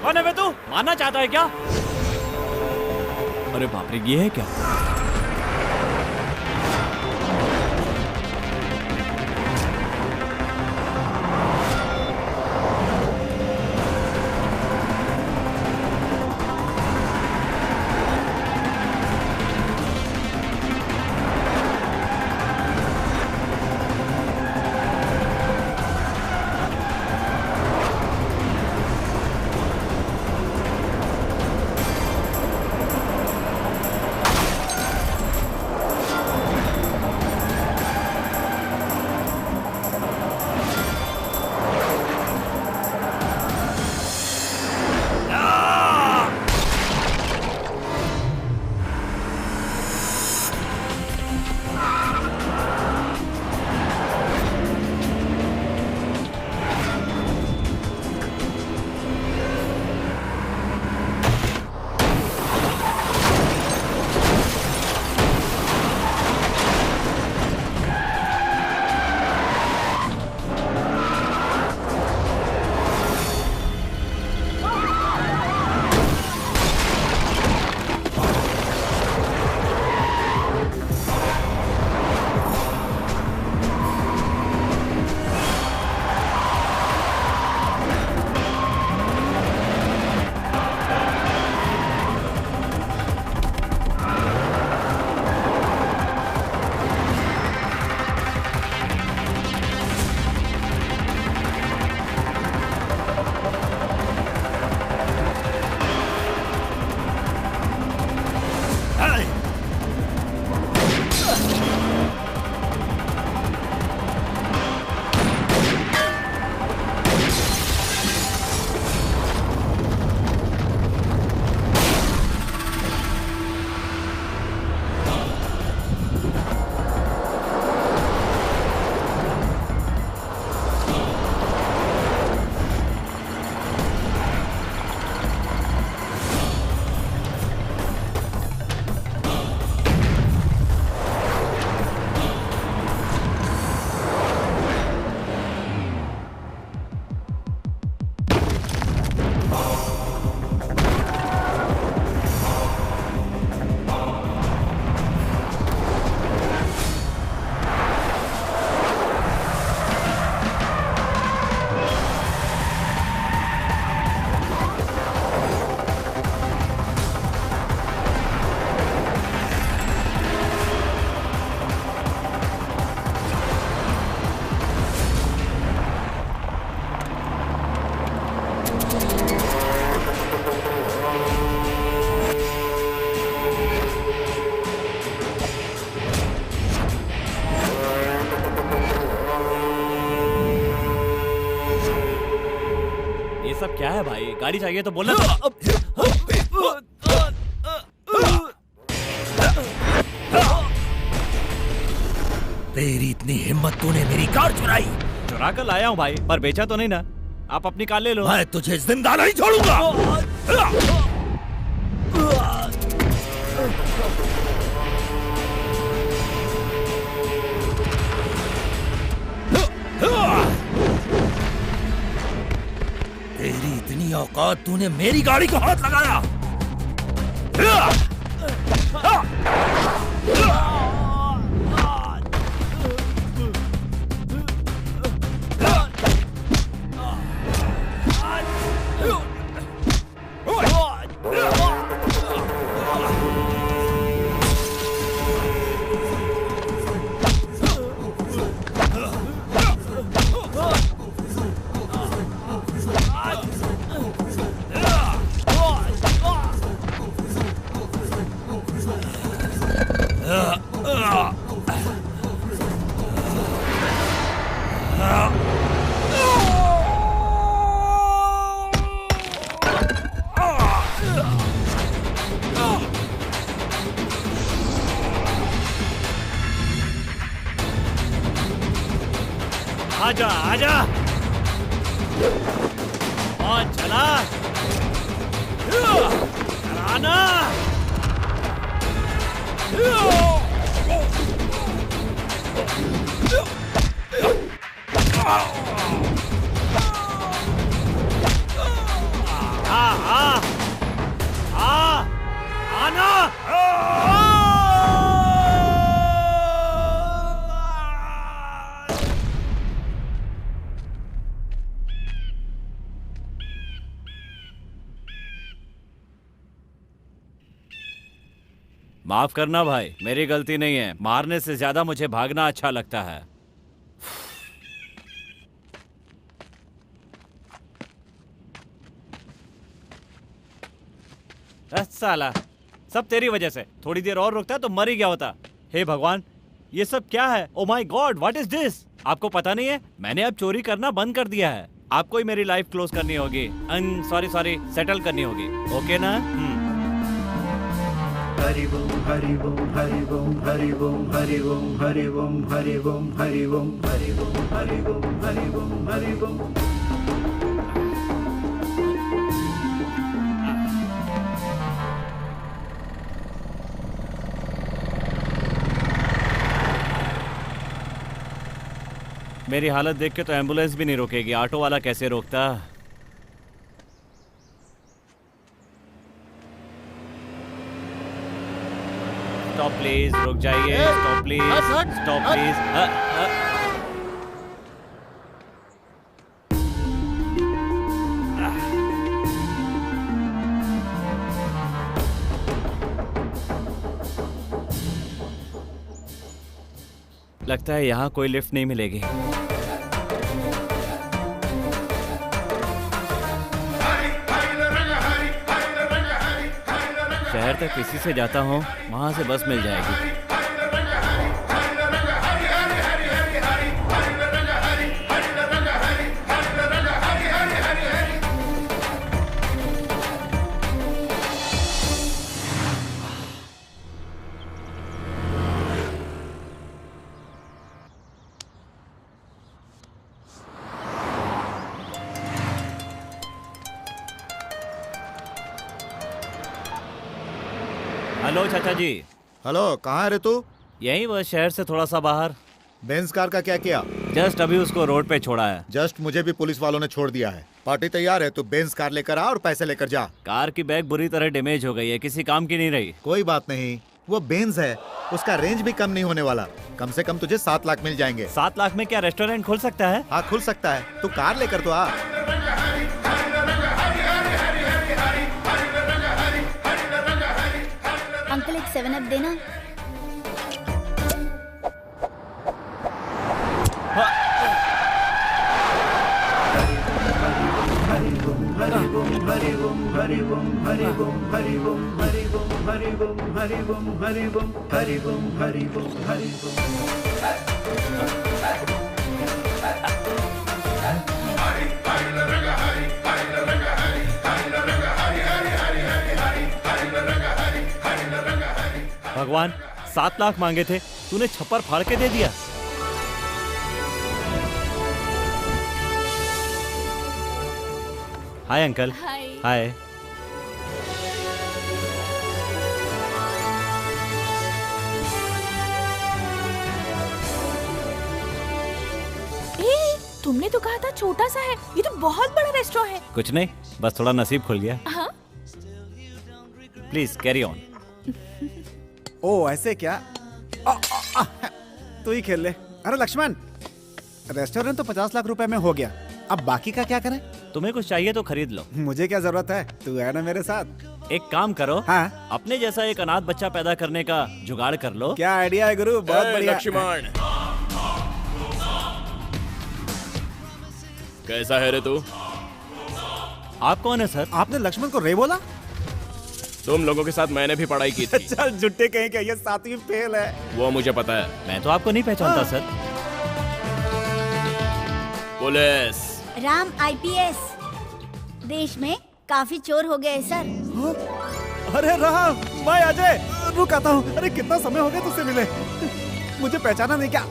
कौन है बे तू? मारना चाहता है क्या? अरे बाप रे, ये है क्या? सब क्या है भाई? गाड़ी चाहिए तो बोलना। तेरी इतनी हिम्मत, तूने मेरी कार चुराई? चुरा कर लाया हूँ भाई, पर बेचा तो नहीं ना। आप अपनी कार ले लो। मैं तुझे जिंदा नहीं छोड़ूंगा। तेरी इतनी औकात, तूने मेरी गाड़ी को हाथ लगाया। आजा आजा और चला चलाना। माफ करना भाई, मेरी गलती नहीं है। मारने से ज्यादा मुझे भागना अच्छा लगता है। साला, सब तेरी वजह से। थोड़ी देर और रुकता तो मर ही गया होता। हे भगवान, ये सब क्या है? Oh my God, what is this? आपको पता नहीं है, मैंने अब चोरी करना बंद कर दिया है। आपको ही मेरी लाइफ क्लोज करनी होगी। सॉरी सेटल करनी होगी। ओके ना? हरि ओम हरि ओम हरि ओम हरि ओम हरि ओम हरि ओम हरि ओम हरि ओम हरि ओम हरि ओम हरि ओम हरि ओम। मेरी हालत देख के तो एम्बुलेंस भी नहीं रोकेगी, ऑटो वाला कैसे रोकता? स्टॉप प्लीज, रुक जाइए। Stop please, stop please. लगता है यहाँ कोई लिफ्ट नहीं मिलेगी। शहर तक किसी से जाता हूँ, वहां से बस मिल जाएगी। हेलो चाचा जी। हेलो, कहाँ है रे तू? यहीं, बस शहर से थोड़ा सा बाहर। बेंज कार का क्या किया? जस्ट अभी उसको रोड पे छोड़ा है। जस्ट मुझे भी पुलिस वालों ने छोड़ दिया है। पार्टी तैयार है, तू बेंज कार लेकर आ और पैसे लेकर जा। कार की बैग बुरी तरह डैमेज हो गई है, किसी काम की नहीं रही। कोई बात नहीं, वो बेंज है, उसका रेंज भी कम नहीं होने वाला। कम से कम तुझे 7 लाख मिल जाएंगे। 7 लाख में क्या रेस्टोरेंट खुल सकता है? हाँ, खुल सकता है। तू कार लेकर तो आ। अंकल, एक 7 अप देना। भगवान, 7 लाख मांगे थे, तूने छप्पर फाड़ के दे दिया। Hi uncle. हाय। तुमने तो कहा था छोटा सा है, ये तो बहुत बड़ा रेस्टोरेंट है। कुछ नहीं, बस थोड़ा नसीब खुल गया। हाँ? Please carry on. ओ ऐसे क्या? तू ही खेल ले। अरे लक्ष्मण, रेस्टोरेंट तो 50 लाख रुपए में हो गया, अब बाकी का क्या करें? तुम्हें कुछ चाहिए तो खरीद लो। मुझे क्या जरूरत है, तू है ना मेरे साथ। एक काम करो। हाँ? अपने जैसा एक अनाथ बच्चा पैदा करने का जुगाड़ कर लो। क्या आइडिया है गुरु, बहुत बढ़िया। लक्ष्मण, कैसा है रे तू? आप कौन है सर? आपने लक्ष्मण को रे बोला? तुम लोगों के साथ मैंने भी पढ़ाई की थी। चल झुट्टे कहीं के, ये 7वीं फेल है। वो मुझे पता है। मैं तो आपको नहीं पहचानता सर। पुलिस। राम IPS। देश में काफी चोर हो गए सर। अरे राम, मैं अजय, रुक आता हूँ। अरे कितना समय हो गया तुझसे मिले, मुझे पहचाना नहीं क्या?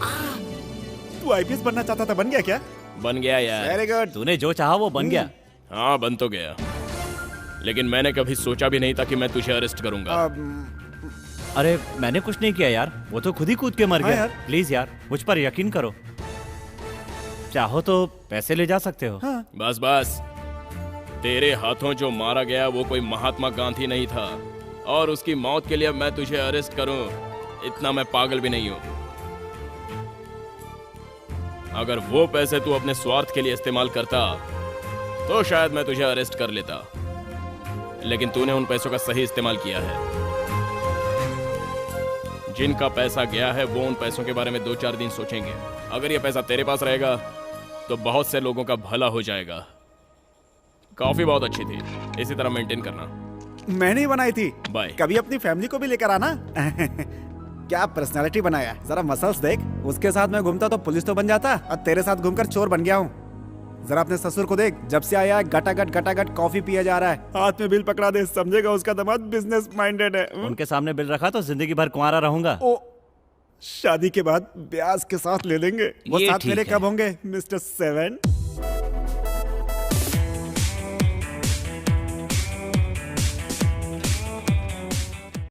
तू IPS बनना चाहता था, बन गया क्या? बन गया यार। Very good. तूने जो चाहा वो बन गया। हाँ, बन तो गया, लेकिन मैंने कभी सोचा भी नहीं था कि मैं तुझे अरेस्ट करूंगा। अरे मैंने कुछ नहीं किया यार, वो तो खुद ही कूद के मर हाँ गया। यार। प्लीज यार मुझ पर यकीन करो। चाहो तो पैसे ले जा सकते हो। हाँ। बस बस, तेरे हाथों जो मारा गया वो कोई महात्मा गांधी नहीं था, और उसकी मौत के लिए मैं तुझे अरेस्ट करूं, इतना मैं पागल भी नहीं हूं। अगर वो पैसे तू अपने स्वार्थ के लिए इस्तेमाल करता तो शायद मैं तुझे अरेस्ट कर लेता, लेकिन तूने उन पैसों का सही इस्तेमाल किया है। जिनका पैसा गया है वो उन पैसों के बारे में 2-4 दिन सोचेंगे। अगर ये पैसा तेरे पास रहेगा तो बहुत से लोगों का भला हो जाएगा। कॉफी बहुत अच्छी थी, इसी तरह मेंटेन करना। मैंने ही बनाई थी। बाय। कभी अपनी फैमिली को भी लेकर आना। क्या पर्सनालिटी बनाया, जरा मसल्स देख। उसके साथ मैं घूमता तो पुलिस तो बन जाता, और तेरे साथ घूमकर चोर बन गया हूँ। जरा अपने ससुर को देख, जब से आया है गटागट कॉफी पिया जा रहा है। हाथ में बिल पकड़ा दे, समझेगा उसका दामाद बिजनेस माइंडेड है। उनके सामने बिल रखा तो जिंदगी भर कुंवारा रहूंगा। ओ, शादी के बाद ब्याज के साथ ले लेंगे। वो ये साथ ठीक मेरे है। कब होंगे मिस्टर 7?